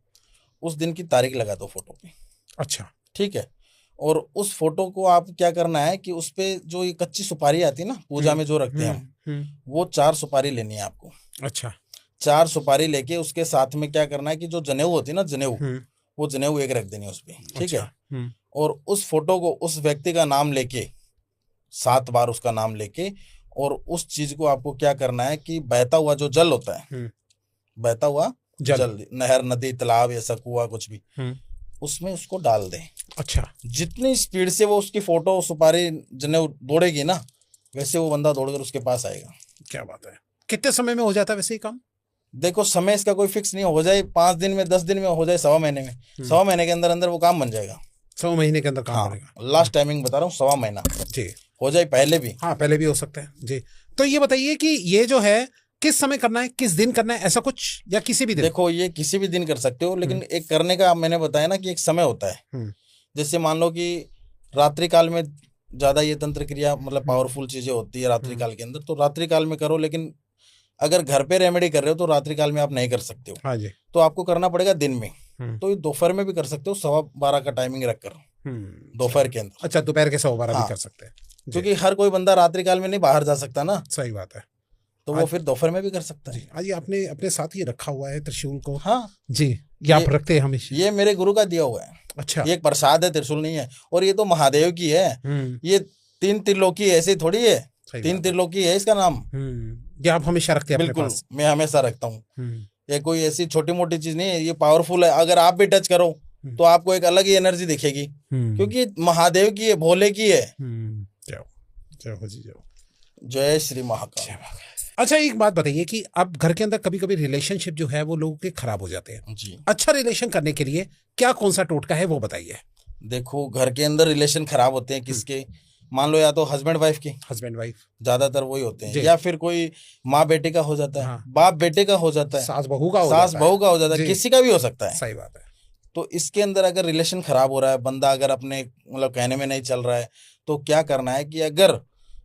उस दिन की तारीख लगा दो फोटो पे। अच्छा, ठीक है। और उस फोटो को आप क्या करना है कि उस पे जो ये कच्ची सुपारी आती है ना पूजा में जो रखते हैं हम, वो 4 सुपारी लेनी है आपको। अच्छा। 4 सुपारी लेके उसके साथ में क्या करना है कि जो जनेऊ होती है ना, जनेऊ, वो जनेऊ एक रख देनी है उस पे। ठीक है। और उस फोटो को, उस व्यक्ति का नाम लेके 7 बार उसका नाम लेके, और उस चीज को आपको क्या करना है कि बहता हुआ जो जल होता है, बहता हुआ जल, नहर, नदी, तालाब, ऐसा कुआं कुछ भी, उसमें उसको डाल दें। अच्छा। जितनी स्पीड से वो उसकी फोटो, सुपारी, जनेऊ दौड़ेगी ना, वैसे वो बंदा दौड़कर उसके पास आएगा। क्या बात है। कितने समय में हो जाता है वैसे ही काम? देखो, समय इसका कोई फिक्स नहीं, हो जाए 5 दिन में, 10 दिन में, हो जाए 1.25 महीने में, 1.25 महीने के अंदर अंदर वो काम बन जाएगा। 100 महीने के अंदर काम हाँ, करेगा। लास्ट टाइमिंग बता रहा हूँ, 1.25 महीना जी। हो जाए, पहले भी। हाँ, पहले भी हो सकता है जी। तो ये बताइए कि ये जो है किस समय करना है, किस दिन करना है, ऐसा कुछ, या किसी भी दिन? देखो, ये किसी भी दिन कर सकते हो, लेकिन एक करने का मैंने बताया ना कि एक समय होता है। जैसे मान लो कि रात्रि काल में ज्यादा ये तंत्र क्रिया मतलब पावरफुल चीजें होती है रात्रि काल के अंदर, तो रात्रि काल में करो। लेकिन अगर घर पे रेमेडी कर रहे हो तो रात्रि काल में आप नहीं कर सकते हो। हाँ जी। तो आपको करना पड़ेगा दिन में। तो ये दोपहर में भी कर सकते हो, 12:15 का टाइमिंग रखकर दोपहर के अंदर। अच्छा, दोपहर के 12:15 हाँ, भी कर सकते हैं, क्योंकि हर कोई बंदा रात्रि काल में नहीं बाहर जा सकता ना। सही बात है। तो वो फिर दोपहर में भी कर सकता है। आज आपने अपने साथ ये रखा हुआ है त्रिशूल को? हाँ जी, ये आप रखते हैं हमेशा? ये मेरे गुरु का दिया हुआ है। अच्छा। ये एक प्रसाद है, त्रिशूल नहीं है। और ये तो महादेव की है। ये 3 त्रिलोकी ऐसे थोड़ी है, 3 त्रिलोकी है इसका नाम। ये आप हमेशा रखते हैं? बिल्कुल, मैं हमेशा रखता हूँ। ये कोई ऐसी छोटी मोटी चीज नहीं है, ये पावरफुल है। अगर आप भी टच करो तो आपको एक अलग ही एनर्जी दिखेगी, क्योंकि महादेव की है, भोले की है। जय श्री महाकाल। अच्छा, एक बात बताइए कि अब घर के अंदर कभी कभी रिलेशनशिप जो है वो लोगों के खराब हो जाते हैं जी। अच्छा रिलेशन करने के लिए क्या कौन सा टोटका है वो बताइए। देखो, घर के अंदर रिलेशन खराब होते हैं किसके? मान लो या तो हस्बैंड वाइफ के, हस्बैंड वाइफ ज्यादातर वही होते हैं, या फिर कोई माँ बेटे का हो जाता है। हाँ। बाप बेटे का हो जाता है, सास बहू का हो जाता है, किसी का भी हो सकता है। सही बात है। तो इसके अंदर अगर रिलेशन खराब हो रहा है, बंदा अगर अपने मतलब कहने में नहीं चल रहा है, तो क्या करना है कि अगर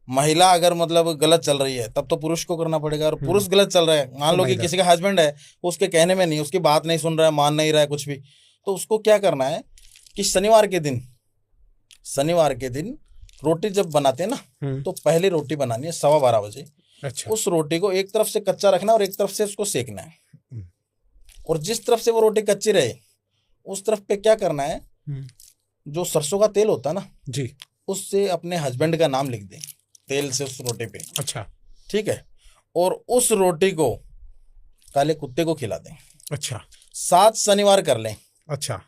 महिला अगर मतलब गलत चल रही है तब तो पुरुष को करना पड़ेगा। और पुरुष गलत चल रहा है, मान लो कि किसी का हस्बैंड है, उसके कहने में नहीं, उसकी बात नहीं सुन रहा है, मान नहीं रहा है कुछ भी, तो उसको क्या करना है कि शनिवार के दिन रोटी जब बनाते हैं ना, तो पहली रोटी बनानी है 12:15 बजे। अच्छा। उस रोटी को एक तरफ से कच्चा रखना और एक तरफ से उसको सेकना है। और जिस तरफ से वो रोटी कच्ची रहे उस तरफ पे क्या करना है, जो सरसों का तेल होता है ना जी, उससे अपने हस्बैंड का नाम लिख दें तेल से उस रोटी पे। अच्छा, ठीक है। और उस रोटी को काले कुत्ते को खिला दें। अच्छा। 7 शनिवार कर लें। अच्छा।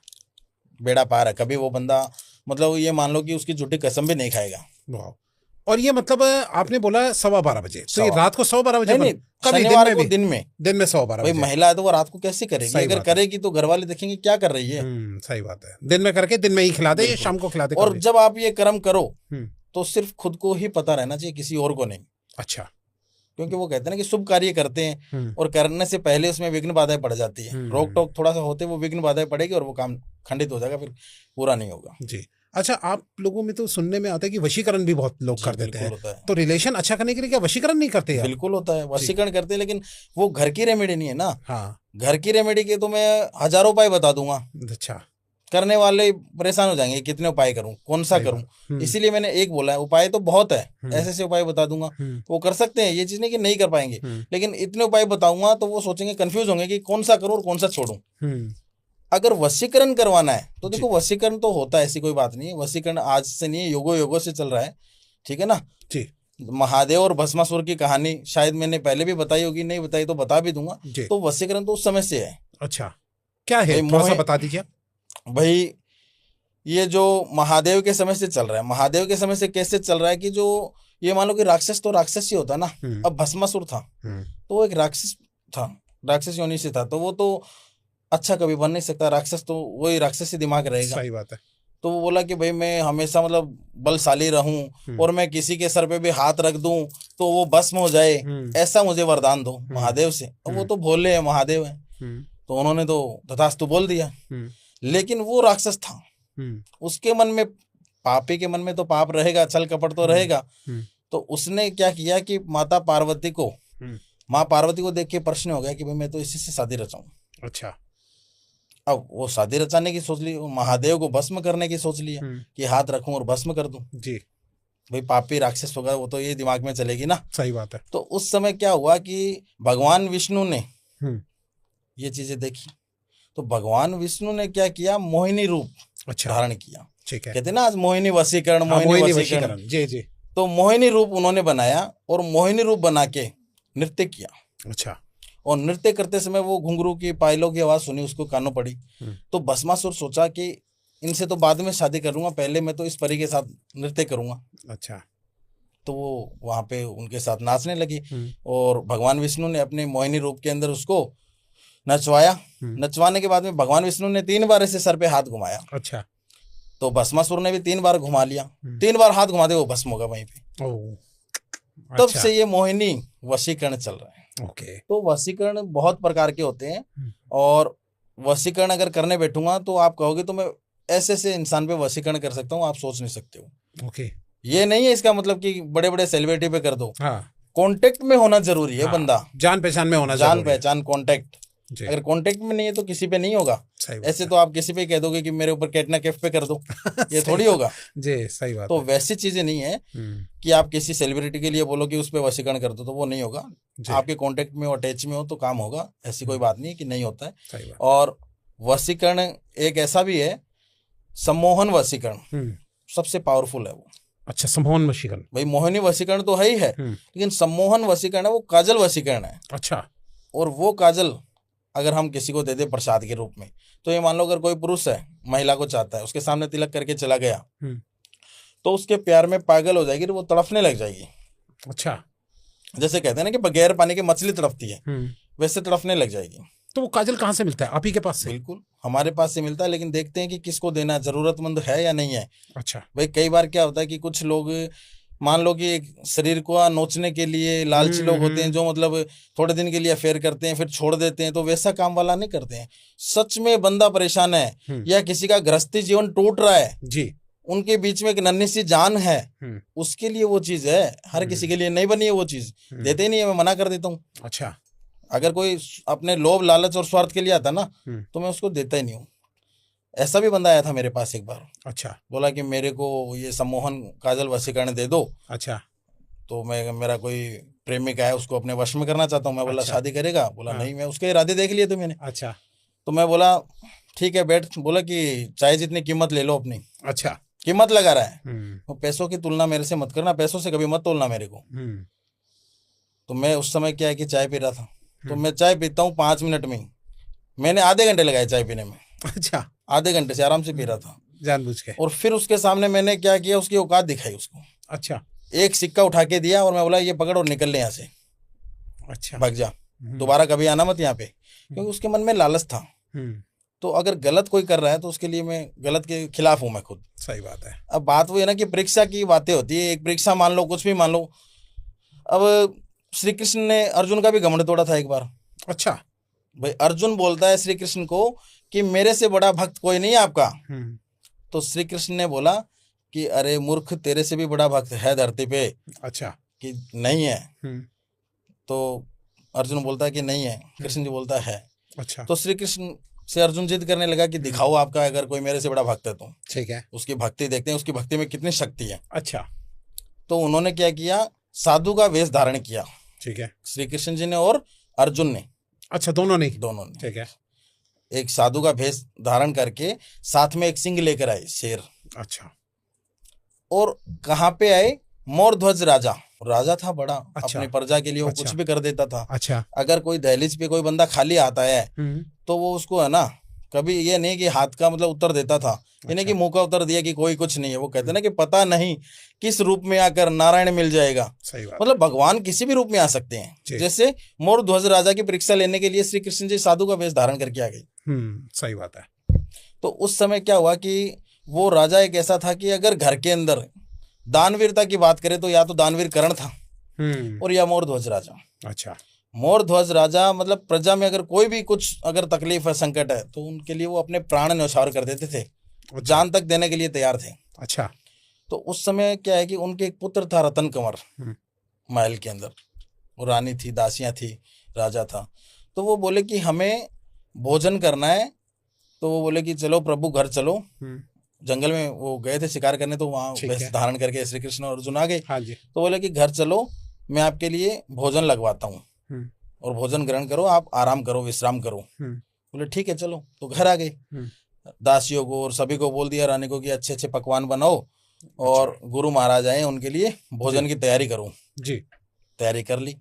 बेड़ा पार है। कभी वो बंदा मतलब ये मान लो कि उसकी झूठी कसम भी नहीं खाएगा। वाह। और ये मतलब आपने बोला 12:15 बजे, तो ये रात को 12:15 बजे? नहीं, कभी शनिवार को दिन में 12:15 भाई महिला है तो वो रात को कैसे करेगी? अगर करेगी तो घर वाले देखेंगे क्या कर रही है। सही बात है। दिन में करके दिन में ही खिला दे या शाम को खिला दे। और जब आप ये कर्म करो तो सिर्फ खुद को ही पता रहना चाहिए, किसी और को नहीं। अच्छा। क्योंकि वो कहते हैं ना कि शुभ कार्य करते हैं और करने से पहले उसमें विघ्न बाधाएं पड़ जाती है। रोक टोक थोड़ा सा होते वो विघ्न बाधाएं पड़ेगी और वो काम खंडित हो जाएगा, फिर पूरा नहीं होगा। जी। अच्छा, आप लोगों में तो सुनने में आता है कि वशीकरण भी बहुत लोग कर देते हैं, तो रिलेशन अच्छा करने के लिए क्या वशीकरण नहीं करते? बिल्कुल होता है, वशीकरण करते हैं, लेकिन वो घर की रेमेडी नहीं है ना। हाँ, घर की रेमेडी के तो मैं हजारों उपाय बता दूंगा। अच्छा। करने वाले परेशान हो जाएंगे, कितने उपाय करूं, कौन सा करूं। इसीलिए मैंने एक बोला है, उपाय तो बहुत है, ऐसे ऐसे उपाय बता दूंगा, वो कर सकते हैं। ये चीज नहीं कि नहीं कर पाएंगे, लेकिन इतने उपाय बताऊंगा तो वो सोचेंगे, कंफ्यूज होंगे कि कौन सा करूं और कौन सा छोड़ूं। अगर वशीकरण करवाना है तो देखो, वशीकरण तो होता है, ऐसी कोई बात नहीं है। वशीकरण आज से नहीं है, योगों से चल रहा है। ठीक है ना जी। महादेव और भस्मासुर की कहानी शायद मैंने पहले भी बताई होगी, नहीं बताई तो बता भी दूंगा। तो वशीकरण तो उस समय से है। अच्छा, क्या है थोड़ा सा बता दीजिए भाई। ये जो महादेव के समय से चल रहा है, महादेव के समय से कैसे चल रहा है कि जो ये मान लो कि राक्षस तो राक्षस ही होता ना। अब भस्मासुर था तो वो एक राक्षस था, राक्षस योनि से था, तो वो तो अच्छा कभी बन नहीं सकता। राक्षस तो वही राक्षसी दिमाग रहेगा। सही बात है। तो वो बोला कि भाई मैं हमेशा मतलब बलशाली रहूं और मैं किसी के सर पे भी हाथ रख दूं तो वो भस्म हो जाए, ऐसा मुझे वरदान दो महादेव से। और वो तो भोले हैं, महादेव हैं, तो उन्होंने तो तथास्तु बोल दिया। लेकिन वो राक्षस था, उसके मन में, पापी के मन में तो पाप रहेगा, छल कपट तो रहेगा। तो उसने क्या किया कि माता पार्वती को, माँ पार्वती को देख के प्रश्न हो गया कि भाई मैं तो इसी से शादी रचाऊं। अच्छा। अब वो शादी रचाने की सोच ली, महादेव को भस्म करने की सोच लिया कि हाथ रखूं और भस्म कर दूं। जी। भाई पापी राक्षस होगा, वो तो ये दिमाग में चलेगी ना। सही बात है। तो उस समय क्या हुआ कि भगवान विष्णु ने ये चीजें देखी, तो भगवान विष्णु ने क्या किया, मोहिनी रूप धारण किया। ठीक है। कहते ना आज मोहिनी वशीकरण, मोहिनी वशीकरण। जी जी। तो मोहिनी रूप उन्होंने बनाया और मोहिनी रूप बना के नृत्य किया। अच्छा। और नृत्य करते समय वो घुंघरू की पायलों की आवाज सुनी, उसको कानों पड़ी। तो भस्मासुर सोचा कि इनसे तो बाद में शादी करूंगा, पहले मैं तो इस परी के साथ नृत्य करूंगा। अच्छा। तो वो वहां पे उनके साथ नाचने लगी और भगवान विष्णु ने अपने मोहिनी रूप के अंदर उसको नचवाया। नचवाने के बाद में भगवान विष्णु ने 3 बार ऐसे सर पे हाथ घुमाया। अच्छा। तो भस्मासुर ने भी 3 बार घुमा लिया, 3 बार हाथ घुमा दे वो भस्म होगा वहीं पे। ओह, तब अच्छा, से ये मोहिनी वशीकरण चल रहा है। ओके, तो वशीकरण बहुत प्रकार के होते हैं, और वशीकरण अगर करने बैठूंगा तो आप कहोगे तो मैं ऐसे ऐसे इंसान पे वशीकरण कर सकता हूँ, आप सोच नहीं सकते हो। ओके, ये नहीं है इसका मतलब कि बड़े बड़े सेलिब्रिटी पे कर दो, हाँ, कांटेक्ट में होना जरूरी है हाँ, बंदा, जान पहचान में होना जान जरूरी है। पहचान कांटेक्ट। जी, अगर कांटेक्ट में नहीं है तो किसी पे नहीं होगा। सही बात ऐसे है। तो आप किसी पे कह दोगे कि मेरे ऊपर कैटना कैफ पे कर दो, ये सही थोड़ी बात- होगा। जी, सही बात तो है। वैसी चीजें नहीं है हम्म, कि आप किसी सेलिब्रिटी के लिए बोलो कि उस पर वशीकरण कर दो, तो वो नहीं होगा। जी, आपके कांटेक्ट में हो, अटैच में हो तो काम होगा, ऐसी कोई बात नहीं है कि नहीं होता है। सही बात। और वशीकरण एक ऐसा भी है, सम्मोहन वशीकरण हम्म, सबसे पावरफुल है वो। अच्छा, सम्मोहन वशीकरण। भाई मोहिनी वशीकरण तो है ही है, लेकिन सम्मोहन वशीकरण है वो काजल वशीकरण है। अच्छा, और वो काजल अगर हम किसी को दे दे प्रसाद के रूप में, तो ये मान लो अगर कोई पुरुष है महिला को चाहता है, उसके सामने तिलक करके चला गया, तो उसके प्यार में पागल हो जाएगी, तो वो तड़फने लग जाएगी। अच्छा, जैसे कहते हैं ना कि बगैर पानी के मछली तड़फती है, वैसे तड़फने लग जाएगी। तो वो काजल कहाँ से मिलता है? आप ही के पास से? बिल्कुल हमारे पास से मिलता है, लेकिन देखते हैं कि किसको देना है, जरूरतमंद है या नहीं है। अच्छा, भाई कई बार क्या होता है कि कुछ लोग मान लो कि एक शरीर को नोचने के लिए लालची लोग होते हैं, जो मतलब थोड़े दिन के लिए अफेयर करते हैं फिर छोड़ देते हैं, तो वैसा काम वाला नहीं करते हैं। सच में बंदा परेशान है या किसी का गृहस्थी जीवन टूट रहा है जी, उनके बीच में एक नन्ही सी जान है, उसके लिए वो चीज है। हर किसी के लिए नहीं बनी है वो चीज, देते ही नहीं है, मैं मना कर देता हूँ। अच्छा, अगर कोई अपने लोभ लालच और स्वार्थ के लिए आता ना, तो मैं उसको देता ही नहीं हूँ। ऐसा भी बंदा आया था मेरे पास एक बार, अच्छा, बोला कि मेरे को ये सम्मोहन काजल वशीकरण दे दो, अच्छा, तो मैं मेरा कोई प्रेमिका है उसको अपने वश में करना चाहता हूँ। मैं बोला अच्छा, शादी करेगा? बोला हाँ, नहीं, मैं उसके इरादे देख लिए थे मैंने। अच्छा, तो मैं बोला ठीक है बैठ। बोला कि चाहे जितनी कीमत ले लो अपनी, अच्छा, कीमत लगा रहा है, तो पैसों की तुलना मेरे से मत करना, पैसों से कभी मत तोलना मेरे को। तो मैं उस समय क्या है कि चाय पी रहा था, तो मैं चाय पीता हूँ 5 मिनट में ही, मैंने आधे घंटे लगाए चाय पीने में। अच्छा, आधे घंटे से आराम से पी रहा था, जानबूझ के। और फिर उसके सामने मैंने क्या किया, उसकी औकात दिखाई उसको। अच्छा, एक सिक्का उठा के दिया और मैं बोला ये पकड़ और निकल ले यहाँ से, अच्छा, भाग जा, दोबारा कभी आना मत यहाँ पे। क्योंकि उसके मन में लालच था। तो अगर गलत कोई कर रहा है तो उसके लिए मैं गलत के खिलाफ हूं मैं खुद। सही बात है। अब बात वो है ना कि परीक्षा की बातें होती है, एक परीक्षा मान लो, कुछ भी मान लो। अब श्री कृष्ण ने अर्जुन का भी घमंड तोड़ा था एक बार। अच्छा, भाई अर्जुन बोलता है श्री कृष्ण को कि मेरे से बड़ा भक्त कोई नहीं है आपका। तो श्री कृष्ण ने बोला कि अरे मूर्ख, तेरे से भी बड़ा भक्त है धरती पे। अच्छा, कि नहीं है। तो अर्जुन बोलता है कि नहीं है, कृष्ण जी बोलता है। अच्छा, तो श्री कृष्ण से अर्जुन जिद करने लगा कि दिखाओ आपका अगर कोई मेरे से बड़ा भक्त है तो। ठीक है, उसकी भक्ति देखते हैं, उसकी भक्ति में कितनी शक्ति है। अच्छा, तो उन्होंने क्या किया, साधु का वेश धारण किया, ठीक है, श्री कृष्ण जी ने और अर्जुन ने। अच्छा, दोनों ने? ठीक है, एक साधु का भेष धारण करके साथ में एक सिंह लेकर आए, शेर। अच्छा, और कहाँ पे आए, मोर ध्वज राजा। राजा था बड़ा, अच्छा, अपनी प्रजा के लिए वो अच्छा, कुछ भी कर देता था। अच्छा, अगर कोई दहलीज पे कोई बंदा खाली आता है तो वो उसको है ना, कभी ये नहीं कि हाथ का मतलब उत्तर देता था, ये नहीं कि मुंह का उत्तर दिया कि कोई कुछ नहीं है। वो कहते ना कि पता नहीं किस रूप में आकर नारायण मिल जाएगा। सही बात। मतलब भगवान किसी भी रूप में आ सकते हैं। जैसे मोर ध्वज राजा की परीक्षा लेने के लिए श्री कृष्ण जी साधु का वेश धारण करके आ गए। सही बात है। तो उस समय क्या हुआ कि वो राजा एक ऐसा था कि अगर घर के अंदर दानवीरता की बात करें तो या तो दानवीर कर्ण था और या मोर ध्वज राजा। अच्छा, मोर ध्वज राजा मतलब प्रजा में अगर कोई भी कुछ अगर तकलीफ है, संकट है, तो उनके लिए वो अपने प्राण न्यौछावर कर देते थे। अच्छा। जान तक देने के लिए तैयार थे। अच्छा। तो उस समय क्या है कि उनके एक पुत्र था रतन कंवर, महल के अंदर। वो रानी थी, दासियां थी, राजा था। तो वो बोले कि हमें भोजन करना है। तो वो बोले कि चलो प्रभु घर चलो। जंगल में वो गए थे शिकार करने, तो वहाँ वेश धारण करके श्री कृष्ण और अर्जुन आ गए। हाँ जी। तो बोले कि घर चलो, मैं आपके लिए भोजन लगवाता हूँ और भोजन ग्रहण करो, आप आराम करो, विश्राम करो। बोले ठीक है चलो। तो घर आ गए। दासियों को और सभी को बोल दिया, रानी को, कि अच्छे अच्छे पकवान बनाओ और गुरु महाराज आए उनके लिए भोजन की तैयारी करो जी। तैयारी कर ली।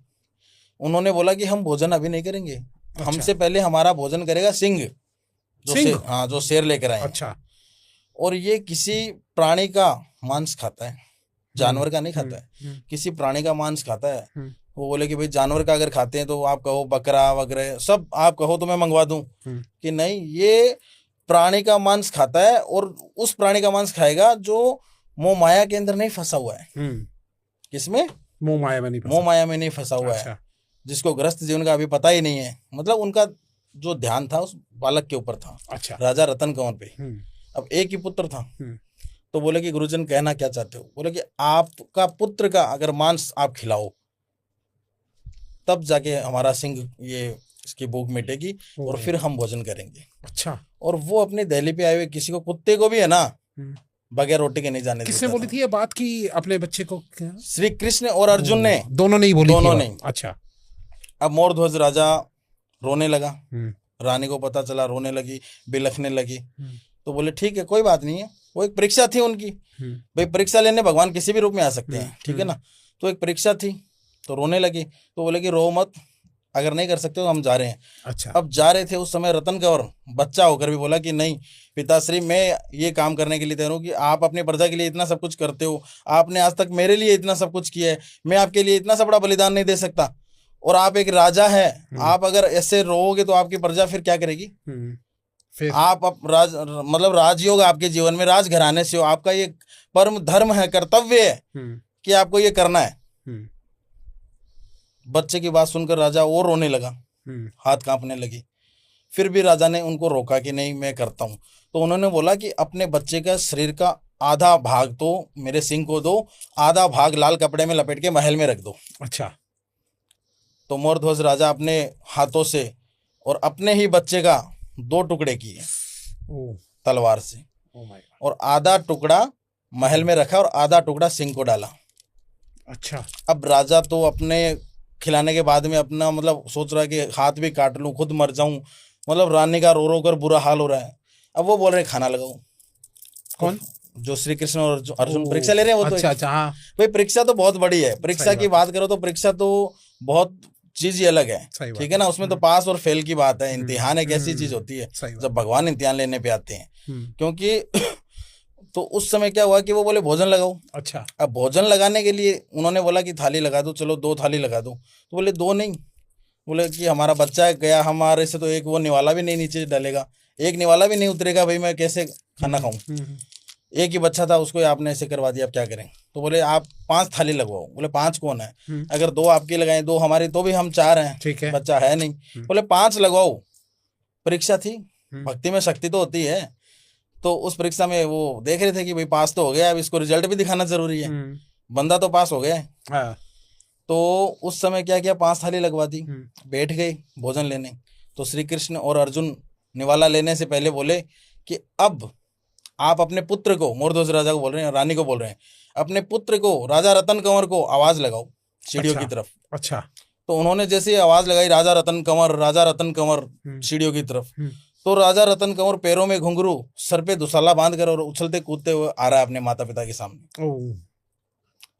उन्होंने बोला कि हम भोजन अभी नहीं करेंगे। अच्छा। हमसे पहले हमारा भोजन करेगा सिंह, जो शेर लेकर आए। अच्छा। और ये किसी प्राणी का मांस खाता है, जानवर का नहीं खाता है, किसी प्राणी का मांस खाता है। वो बोले कि भाई जानवर का अगर खाते हैं तो आप कहो बकरा वगैरह सब आप कहो तो मैं मंगवा दूं। कि नहीं, ये प्राणी का मांस खाता है, और उस प्राणी का मांस खाएगा जो मोह माया के अंदर नहीं फंसा हुआ है। किसमें? मोह माया में नहीं फंसा। मोह माया में नहीं फंसा हुआ अच्छा। है, जिसको ग्रस्त जीवन का अभी पता ही नहीं है। मतलब उनका जो ध्यान था उस बालक के ऊपर था, अच्छा। राजा रतन कंवर पे। अब एक ही पुत्र था, तो बोले कि गुरुजन कहना क्या चाहते हो? बोले कि आपका पुत्र का अगर मांस आप खिलाओ तब जाके हमारा सिंह ये इसकी भूख मिटेगी और फिर हम भोजन करेंगे। अच्छा। और वो अपनी दहली पे आए हुए किसी को, कुत्ते को भी है ना, बगैर रोटी के नहीं जाने देता। किसने बोली थी ये बात कि अपने बच्चे को? श्री कृष्ण और अर्जुन ने, दोनों ने ही बोली? दोनों ने। अच्छा। अब मोरध्वज राजा रोने लगा, रानी को पता चला, रोने लगी, बिलखने लगी। तो बोले ठीक है, कोई बात नहीं है, वो एक परीक्षा थी उनकी। भाई परीक्षा लेने भगवान किसी भी रूप में आ सकते हैं, ठीक है ना। तो एक परीक्षा थी, तो रोने लगी। तो बोले कि रो मत, अगर नहीं कर सकते तो हम जा रहे हैं। अच्छा। अब जा रहे थे उस समय रतन कंवर बच्चा होकर भी बोला कि नहीं पिताश्री, मैं ये काम करने के लिए तैयार हूँ कि आप अपनी प्रजा के लिए इतना सब कुछ करते हो, आपने आज तक मेरे लिए इतना सब कुछ किया है, मैं आपके लिए इतना सा बड़ा बलिदान नहीं दे सकता। और आप एक राजा है, आप अगर ऐसे रोओगे तो आपकी प्रजा फिर क्या करेगी? फिर आप मतलब राजयोग आपके जीवन में, राजघराने से हो, आपका ये परम धर्म है, कर्तव्य है कि आपको ये करना है। बच्चे की बात सुनकर राजा और रोने लगा, हाथ कांपने लगी। फिर भी राजा ने उनको रोका कि नहीं मैं करता हूँ। तो उन्होंने बोला कि अपने बच्चे का शरीर का आधा भाग तो मेरे सिंह को दो, आधा भाग लाल कपड़े में लपेट के महल में रख दो। अच्छा। तो मोरध्वज राजा अपने हाथों से और अपने ही बच्चे का 2 टुकड़े किए तलवार से, और आधा टुकड़ा महल में रखा और आधा टुकड़ा सिंह को डाला। अच्छा। अब राजा तो अपने खिलाने के बाद में अपना मतलब सोच रहा है कि हाथ भी काट लूं, खुद मर जाऊं, मतलब रानी का रो रो कर बुरा हाल हो रहा है। अब वो बोल रहे खाना लगाओ। कौन? जो श्री कृष्ण और अर्जुन परीक्षा ले रहे हैं वो। अच्छा। अच्छा। हाँ भाई परीक्षा तो बहुत बड़ी है, परीक्षा की बात करो तो परीक्षा तो बहुत चीज ही अलग है, ठीक है ना। उसमें तो पास और फेल की बात है, इम्तिहान एक ऐसी चीज होती है जब भगवान इम्तिहान लेने पे आते हैं। क्योंकि तो उस समय क्या हुआ कि वो बोले भोजन लगाओ। अच्छा। अब भोजन लगाने के लिए उन्होंने बोला कि थाली लगा दो, चलो 2 थाली लगा दो। तो बोले 2 नहीं, बोले कि हमारा बच्चा गया, हमारे से तो एक वो निवाला भी नहीं नीचे डालेगा, एक निवाला भी नहीं उतरेगा, भाई मैं कैसे खाना खाऊं। एक ही बच्चा था, उसको आपने ऐसे करवा दिया, अब क्या करें। तो बोले आप 5 थाली लगवाओ। बोले 5 कौन है, अगर 2 आपकी लगाए 2 हमारी, तो भी हम 4 हैं, ठीक है, बच्चा है नहीं। बोले 5 लगवाओ। परीक्षा थी, भक्ति में शक्ति तो होती है। तो उस परीक्षा में वो देख रहे थे कि भाई पास तो हो गया, अब इसको रिजल्ट भी दिखाना जरूरी है, बंदा तो पास हो गया। हाँ। तो उस समय क्या किया, 5 थाली लगवा दी, बैठ गए भोजन लेने। तो श्री कृष्ण और अर्जुन निवाला लेने से पहले बोले कि अब आप अपने पुत्र को, मोरध्वज राजा को बोल रहे हैं, रानी को बोल रहे हैं, अपने पुत्र को राजा रतन कंवर को आवाज लगाओ सीढ़ियों की तरफ। अच्छा। तो उन्होंने जैसे आवाज लगाई राजा रतन कंवर, राजा रतन कंवर सीढ़ियों की तरफ, तो राजा रतन कंवर पैरों में घुंघरू, सर पे दुसाला बांध कर और उछलते कूदते हुए आ रहा है अपने माता पिता के सामने।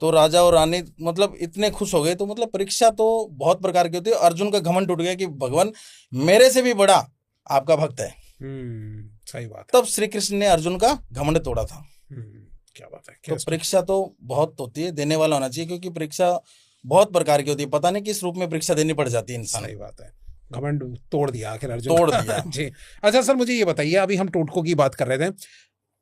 तो राजा और रानी मतलब इतने खुश हो गए। तो मतलब परीक्षा तो बहुत प्रकार की होती है। अर्जुन का घमंड टूट गया कि भगवान मेरे से भी बड़ा आपका भक्त है। सही बात। तब श्री कृष्ण ने अर्जुन का घमंड तोड़ा था। क्या बात है। तो परीक्षा तो बहुत होती है, देने वाला होना चाहिए, क्योंकि परीक्षा बहुत प्रकार की होती है, पता नहीं किस रूप में परीक्षा देनी पड़ जाती है इंसान। सही बात है, घमंड तोड़ दिया आखिर अर्जुन, तोड़ दिया जी। अच्छा सर, मुझे ये बताइए, अभी हम टोटकों की बात कर रहे थे,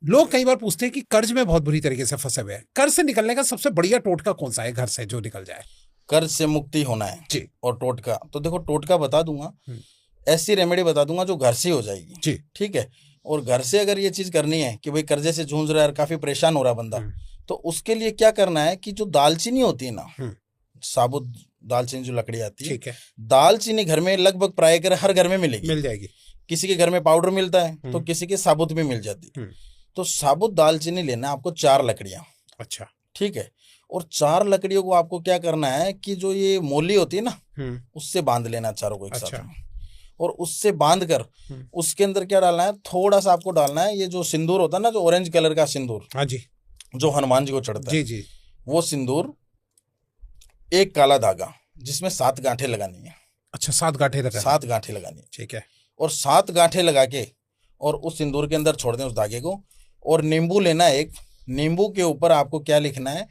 लोग कई बार पूछते हैं कि कर्ज में बहुत बुरी तरीके से फंसे हुए हैं, कर्ज से निकलने का सबसे बढ़िया टोटका कौन सा है घर से जो निकल जाए? कर्ज से मुक्ति होना है जी। और टोटका तो देखो, टोटका बता दूंगा, ऐसी रेमेडी बता दूंगा जो घर से हो जाएगी जी, ठीक है। और घर से अगर ये चीज करनी है कि भाई कर्जे से जूझ रहा है, काफी परेशान हो रहा बंदा, तो उसके लिए क्या करना है कि जो दालचीनी होती है ना, साबुत दालचीनी जो लकड़ी आती है, ठीक है, दालचीनी घर में लगभग प्राय कर हर घर में मिलेगी, मिल जाएगी। किसी के घर में पाउडर मिलता है तो किसी के साबुत भी मिल जाती है। तो साबुत दालचीनी लेना आपको 4 लकड़ियां। अच्छा, ठीक है। और 4 लकड़ियों को आपको क्या करना है कि जो ये मोली होती है ना, उससे बांध लेना चारों को एक साथ में। और उससे बांध कर उसके अंदर क्या डालना है, थोड़ा सा आपको डालना है ये जो सिंदूर होता है ना, जो ऑरेंज कलर का सिंदूर, हाँ जी, जो हनुमान जी को चढ़ता है, जी जी, वो सिंदूर, एक काला धागा जिसमें 7 गांठें लगानी है। अच्छा, 7 गांठें लगानी, 7 गांठें लगानी है, ठीक है। और 7 गांठें लगा के और उस सिंदूर के अंदर छोड़ दें उस धागे को। और नींबू लेना है एक, नींबू के ऊपर आपको क्या लिखना है,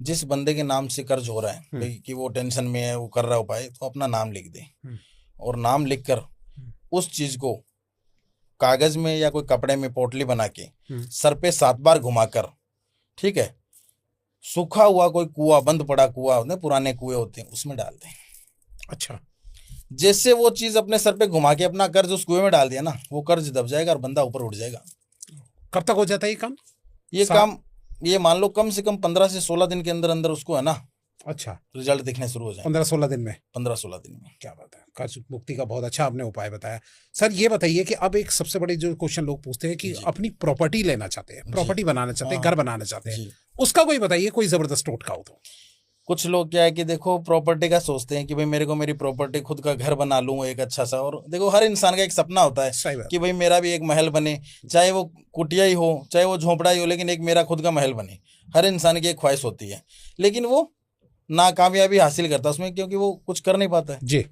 जिस बंदे के नाम से कर्ज हो रहा है कि वो टेंशन में है, वो कर रहा उपाय, तो अपना नाम लिख दे। और नाम लिखकर उस चीज को कागज में या कोई कपड़े में पोटली बना के हम्म। सर पे 7 बार घुमाकर, ठीक है, सूखा हुआ कोई कुआं, बंद पड़ा कुआं होता है, पुराने कुएं होते हैं, उसमें डाल दें। अच्छा, जैसे वो चीज अपने सर पे घुमा के अपना कर्ज उस कुएं में डाल दिया ना, वो कर्ज दब जाएगा और बंदा ऊपर उठ जाएगा। कब तक हो जाता है ये काम? ये काम ये मान लो कम से कम 15 से 16 दिन के अंदर अंदर उसको है ना अच्छा, रिजल्ट दिखने शुरू हो जाए। 15-16 दिन में? 15-16 दिन में। क्या बात है, कर्ज मुक्ति का बहुत अच्छा आपने उपाय बताया। सर ये बताइए कि अब एक सबसे बड़ी जो क्वेश्चन लोग पूछते हैं कि जी। अपनी प्रॉपर्टी लेना चाहते हैं, प्रॉपर्टी बनाना चाहते हैं, हाँ। घर बनाना चाहते हैं, जी। उसका कोई बताइए, कोई जबरदस्त टोटका हो तो। कुछ लोग क्या है कि देखो प्रॉपर्टी का सोचते हैं कि भाई मेरे को मेरी प्रॉपर्टी खुद का घर बना लूं एक अच्छा सा, और देखो हर इंसान का एक सपना होता है सही बात। कि भाई मेरा भी एक महल बने, चाहे वो कुटिया ही हो चाहे वो झोपड़ा ही हो, लेकिन एक मेरा खुद का महल बने। हर इंसान की एक ख्वाहिश होती है, लेकिन वो नाकामयाबी हासिल करता है उसमें, क्योंकि वो कुछ कर नहीं पाता है। जी।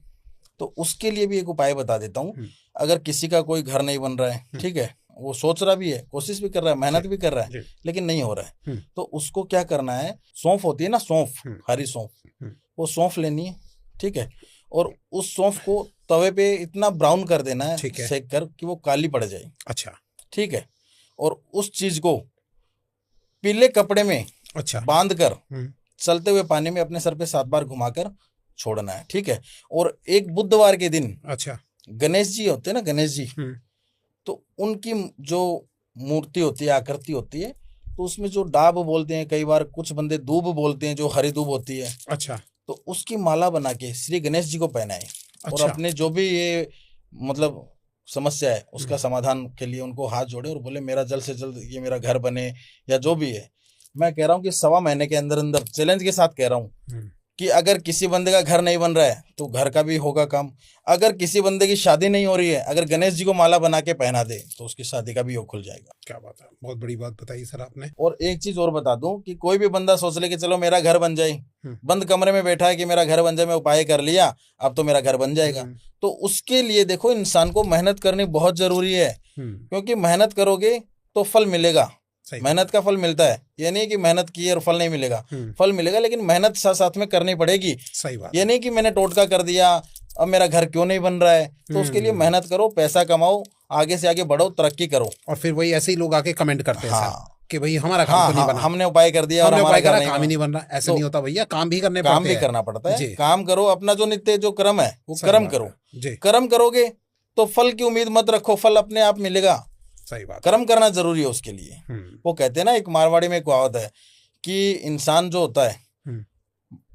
तो उसके लिए भी एक उपाय बता देता हूँ। हम्म। अगर किसी का कोई घर नहीं बन रहा है, ठीक है, वो सोच रहा भी है, कोशिश भी कर रहा है, मेहनत भी कर रहा है, जी। लेकिन नहीं हो रहा है, हम्म। तो उसको क्या करना है, सौंफ होती है ना, सौंफ, हम्म। हरी सौंफ, हम्म। वो सौंफ लेनी है, ठीक है, और उस सौंफ को तवे पे इतना ब्राउन कर देना है, ठीक है। सेक कर कि वो काली पड़ जाए, अच्छा। ठीक है, और उस चीज को पीले कपड़े में अच्छा। बांध कर हम्म। चलते हुए पानी में अपने सर पे 7 बार घुमाकर छोड़ना है, ठीक है। और एक बुधवार के दिन अच्छा। गणेश जी होते हैं ना, गणेश जी, हम्म। तो उनकी जो मूर्ति होती है, आकृति होती है, तो उसमें जो डाब बोलते हैं, कई बार कुछ बंदे दूब बोलते हैं, जो हरी दूब होती है, अच्छा। तो उसकी माला बना के श्री गणेश जी को पहनाए, और अच्छा। अपने जो भी ये मतलब समस्या है उसका समाधान के लिए उनको हाथ जोड़े और बोले मेरा जल्द से जल्द ये मेरा घर बने, या जो भी है। मैं कह रहा हूँ कि 1.25 महीने के अंदर अंदर, चैलेंज के साथ कह रहा हूँ, हम्म। कि अगर किसी बंदे का घर नहीं बन रहा है तो घर का भी होगा काम। अगर किसी बंदे की शादी नहीं हो रही है, अगर गणेश जी को माला बना के पहना दे तो उसकी शादी का भी योग खुल जाएगा। क्या बात है, बहुत बड़ी बात बताई सर आपने। और एक चीज और बता दूं कि कोई भी बंदा सोच ले कि चलो मेरा घर बन जाए, बंद कमरे में बैठा है कि मेरा घर बन जाए, मैं उपाय कर लिया अब तो मेरा घर बन जाएगा, तो उसके लिए देखो इंसान को मेहनत करनी बहुत जरूरी है, क्योंकि मेहनत करोगे तो फल मिलेगा। मेहनत का फल मिलता है, ये नहीं कि मेहनत की और फल नहीं मिलेगा, फल मिलेगा, लेकिन मेहनत साथ साथ में करनी पड़ेगी। सही बात। ये नहीं कि मैंने टोटका कर दिया अब मेरा घर क्यों नहीं बन रहा है, तो उसके लिए मेहनत करो, पैसा कमाओ, आगे से आगे बढ़ो, तरक्की करो। और फिर वही ऐसे ही लोग आके कमेंट करते हैं हाँ, सर कि भाई हमारा काम तो नहीं बना, हमने उपाय कर दिया और हमने हमारा उपाय करा, घर काम ही नहीं बन रहा। ऐसा तो नहीं होता भैया, काम भी करने काम पड़ते भी हैं। करना पड़ता है। जी। काम करो, अपना जो नित्य जो कर्म है वो सही कर्म बात करो। है। जी। कर्म करोगे तो फल की उम्मीद मत रखो, फल अपने आप मिलेगा। सही बात। कर्म करना जरूरी है उसके लिए। वो कहते हैं ना, एक मारवाड़ी में एक कहावत है कि इंसान जो होता है,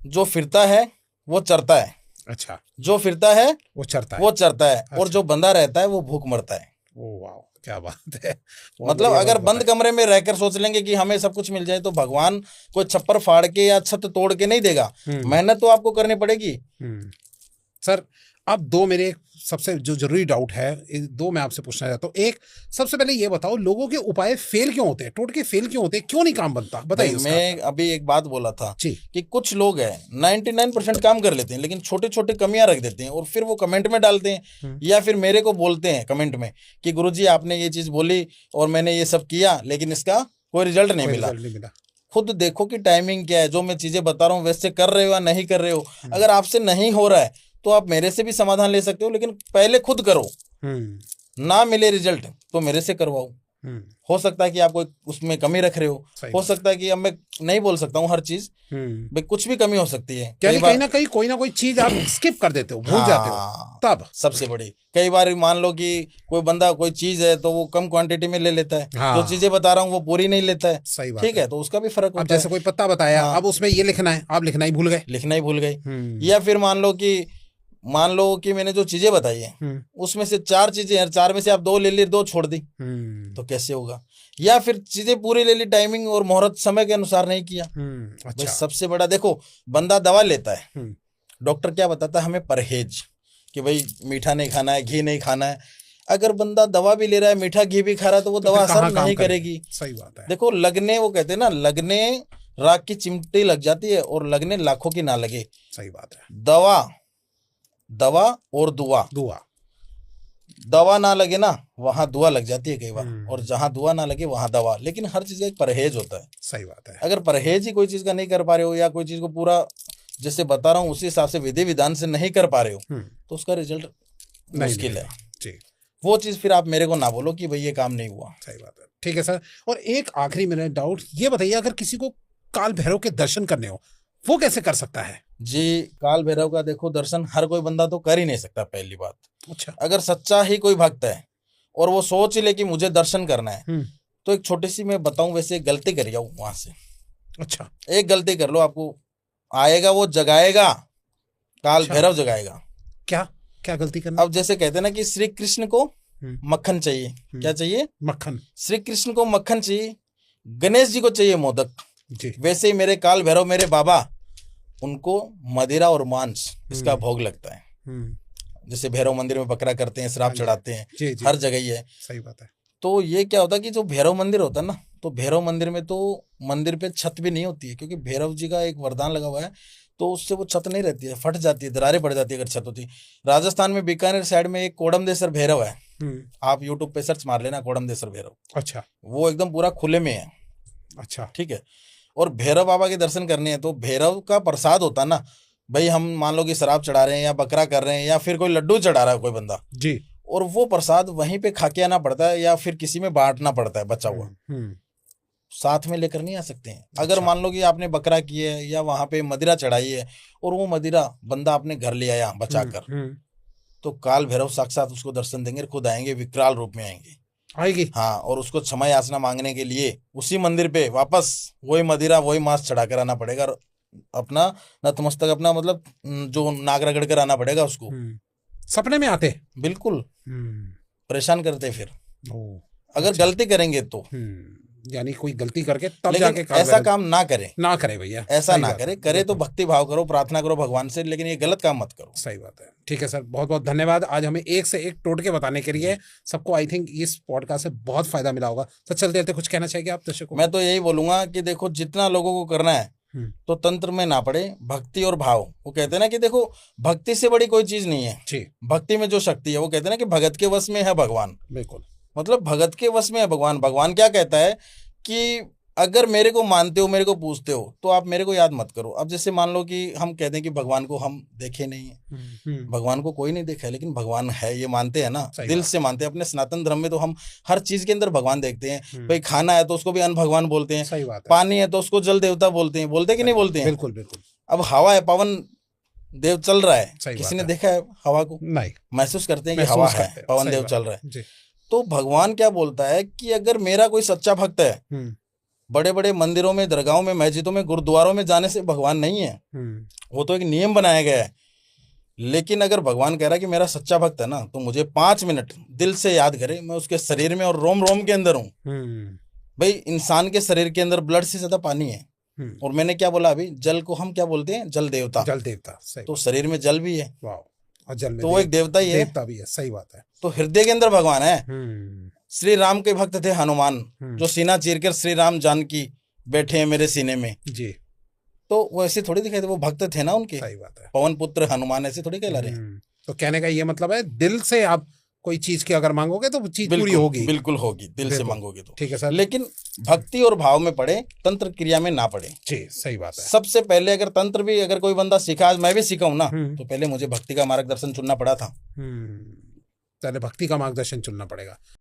जो फिरता है वो चरता है। अच्छा। जो फिरता है वो चरता है, वो चरता है, और अच्छा। जो बंधा रहता है वो भूख मरता है। ओ वाह, क्या बात है। मतलब अगर बंद कमरे में रहकर सोच लेंगे कि हमें सब कुछ मिल जाए, तो भगवान कोई छप्पर फाड़ के या छत तोड़ के नहीं देगा, मेहनत तो आपको करनी पड़ेगी। सर अब दो मेरे सबसे जो जरूरी डाउट है, दो मैं आपसे पूछना चाहता हूँ। एक, सबसे पहले ये बताओ, लोगों के उपाय फेल क्यों होते हैं, टोटके फेल क्यों होते हैं, क्यों नहीं काम बनता, बताइए। मैं अभी एक बात बोला था जी, कि कुछ लोग हैं 99% काम कर लेते हैं, लेकिन छोटे छोटे कमियां रख देते हैं, और फिर वो कमेंट में डालते हैं, या फिर मेरे को बोलते हैं कमेंट में कि गुरुजी आपने ये चीज बोली और मैंने ये सब किया, लेकिन इसका कोई रिजल्ट नहीं मिला। खुद देखो कि टाइमिंग क्या है, जो मैं चीजें बता रहा हूँ वैसे कर रहे हो या नहीं कर रहे हो। अगर आपसे नहीं हो रहा है तो आप मेरे से भी समाधान ले सकते हो, लेकिन पहले खुद करो। ना मिले रिजल्ट तो मेरे से करवाओ। हो सकता है कि आप कोई उसमें कमी रख रहे हो सकता है कि अब मैं नहीं बोल सकता हूँ हर चीज, भाई कुछ भी कमी हो सकती है। कहीं ना कहीं कोई ना कोई चीज आप स्किप कर देते हो, भूल जाते हो, तब सबसे बड़ी। कई बार मान लो कि कोई बंदा कोई चीज है तो वो कम क्वांटिटी में ले लेता है, जो चीजें बता रहा हूँ वो पूरी नहीं लेता है। सही बात, ठीक है, तो उसका भी फर्क होता है। जैसे कोई पत्ता बताया, अब उसमें ये लिखना है, आप लिखना ही भूल गए। या फिर मान लो कि मैंने जो चीजें बताई है उसमें से 4 चीजें हैं, 4 में से आप 2 ले ली, 2 छोड़ दी, तो कैसे होगा। या फिर चीजें पूरी ले ली, टाइमिंग और मुहूर्त समय के अनुसार नहीं किया। अच्छा। सबसे बड़ा देखो, बंदा दवा लेता है, डॉक्टर क्या बताता है हमें, परहेज, कि भाई मीठा नहीं खाना है, घी नहीं खाना है। अगर बंदा दवा भी ले रहा है, मीठा घी भी खा रहा है, तो वो दवा असर नहीं करेगी। सही बात है। देखो लगने, वो कहते हैं ना, लगने राख की चिमटी लग जाती है और लगने लाखों की ना लगे। सही बात है। दवा और दुआ दवा ना लगे ना, वहां दुआ लग जाती है कई बार, और जहां दुआ ना लगे वहां दवा। लेकिन हर चीज का एक परहेज होता है। सही बात है। अगर परहेज ही कोई चीज का नहीं कर पा रहे हो, या कोई चीज को पूरा जैसे बता रहा हूँ उसी हिसाब से विधि विधान से नहीं कर पा रहे हो, तो उसका रिजल्ट मुश्किल है। जी, वो चीज फिर आप मेरे को ना बोलो कि भाई ये काम नहीं हुआ। सही बात है, ठीक है सर। और एक आखिरी मेरा डाउट ये बताइए, अगर किसी को काल भैरव के दर्शन करने हो वो कैसे कर सकता है? जी, काल भैरव का देखो दर्शन हर कोई बंदा तो कर ही नहीं सकता, पहली बात। अच्छा। अगर सच्चा ही कोई भक्त है और वो सोच ले कि मुझे दर्शन करना है, तो एक छोटी सी मैं बताऊं, वैसे एक गलती कर जाऊं वहां से। अच्छा। एक गलती कर लो, आपको आएगा वो जगाएगा, काल अच्छा। भैरव जगाएगा। क्या क्या गलती करना? अब जैसे कहते हैं ना कि श्री कृष्ण को मक्खन चाहिए, क्या चाहिए? मक्खन। श्री कृष्ण को मक्खन चाहिए, गणेश जी को चाहिए मोदक। जी। वैसे ही मेरे काल भैरव, मेरे बाबा, उनको मदिरा और मांस इसका भोग लगता है। जैसे भैरव मंदिर में बकरा करते हैं, श्राप चढ़ाते हैं, जी, जी। हर जगह ही है। सही बात है। तो ये क्या होता है कि जो भैरव मंदिर होता है ना, तो भैरव मंदिर में तो मंदिर पे छत भी नहीं होती है, क्योंकि भैरव जी का एक वरदान लगा हुआ है, तो उससे वो छत नहीं रहती है, फट जाती है, दरारें पड़ जाती है अगर छत होती। राजस्थान में बीकानेर साइड में एक कोडमदेसर भैरव है, आप यूट्यूब पे सर्च मार लेना कोडमदेसर भैरव। अच्छा। वो एकदम पूरा खुले में है। अच्छा। ठीक है। और भैरव बाबा के दर्शन करने हैं तो भैरव का प्रसाद होता है ना भाई, हम मान लो कि शराब चढ़ा रहे हैं या बकरा कर रहे हैं या फिर कोई लड्डू चढ़ा रहा है कोई बंदा जी, और वो प्रसाद वहीं पे खा के आना पड़ता है या फिर किसी में बांटना पड़ता है बचा हुआ, साथ में लेकर नहीं आ सकते हैं। अगर अच्छा। मान लो कि आपने बकरा की है या वहां पे मदिरा चढ़ाई है और वो मदिरा बंदा अपने घर ले आया बचाकर, तो काल भैरव साक्षात उसको दर्शन देंगे, खुद आएंगे, विकराल रूप में आएंगे। हाँ, और उसको क्षमा याचना मांगने के लिए उसी मंदिर पे वापस वही मदिरा वही मांस चढ़ाकर आना पड़ेगा, और अपना नतमस्तक, अपना मतलब जो नाक रगड़ कर आना पड़ेगा उसको। सपने में आते? बिल्कुल परेशान करते। फिर अगर अच्छा। गलती करेंगे तो यानी कोई गलती करके तब लेकिन जाके ऐसा काम ना करे, ना करे भैया, ऐसा ना करे। करे तो भक्ति भाव करो, प्रार्थना करो भगवान से, लेकिन ये गलत काम मत करो। सही बात है। ठीक है सर, बहुत बहुत धन्यवाद आज हमें एक से एक टोटके बताने के लिए। सबको आई थिंक इस पॉडकास्ट से बहुत फायदा मिला होगा। सर चलते चलते कुछ कहना चाहिए आप दर्शकों को? मैं तो यही बोलूंगा कि देखो, जितना लोगों को करना है तो तंत्र में ना पड़े, भक्ति और भाव। वो कहते हैं ना कि देखो, भक्ति से बड़ी कोई चीज नहीं है। भक्ति में जो शक्ति है, वो कहते हैं ना कि भगत के वश में है भगवान। बिल्कुल, मतलब भगत के वश में है भगवान। भगवान क्या कहता है कि अगर मेरे को मानते हो, मेरे को पूछते हो, तो आप मेरे को याद मत करो। अब जैसे मान लो कि हम कहते हैं कि भगवान को हम देखे नहीं है, भगवान को कोई नहीं देखा है, लेकिन भगवान है ये मानते हैं ना, दिल से मानते हैं। अपने सनातन धर्म में तो हम हर चीज के अंदर भगवान देखते हैं। भाई खाना है तो उसको भी अन्न भगवान बोलते हैं, सही बात है। पानी है तो उसको जल देवता बोलते हैं, बोलते कि नहीं बोलते हैं? बिल्कुल बिल्कुल। अब हवा है, पवन देव चल रहा है, सही किसी बात ने है। देखा है हवा को? नहीं। महसूस करते हैं कि महसूस हवा करते है, हैं, पवन सही देव बात चल रहा है। जी। तो भगवान क्या बोलता है कि अगर मेरा कोई सच्चा भक्त है, बड़े बड़े मंदिरों में, दरगाहों में, मस्जिदों में, गुरुद्वारों में जाने से भगवान नहीं है, वो तो एक नियम बनाया गया है। लेकिन अगर भगवान कह रहा है कि मेरा सच्चा भक्त है ना, तो मुझे 5 मिनट दिल से याद करे, मैं उसके शरीर में और रोम रोम के अंदर हूँ। भाई इंसान के शरीर के अंदर ब्लड से ज्यादा पानी है, और मैंने क्या बोला अभी, जल को हम क्या बोलते हैं? जल देवता। जल देवता, सही। तो शरीर में जल भी है, और जल में तो वो एक देवता ही है, देवता भी है। सही बात है। तो हृदय के अंदर भगवान है। श्री राम के भक्त थे हनुमान, जो सीना चीर कर श्री राम जानकी बैठे हैं मेरे सीने में जी। तो वो ऐसे थोड़ी दिखाई थे, वो भक्त थे ना उनके। सही बात है। पवन पुत्र हनुमान ऐसे थोड़ी कहला रहे। तो कहने का ये मतलब है, दिल से आप कोई चीज की अगर मांगोगे तो चीज पूरी होगी। बिल्कुल होगी, दिल से मांगोगे तो। ठीक है सर। लेकिन भक्ति और भाव में पड़े, तंत्र क्रिया में ना पड़े जी। सही बात है। सबसे पहले अगर तंत्र भी अगर कोई बंदा सीखा, आज मैं भी सीखा हूं ना, तो पहले मुझे भक्ति का मार्गदर्शन चुनना पड़ा था। पहले भक्ति का मार्गदर्शन चुनना पड़ेगा।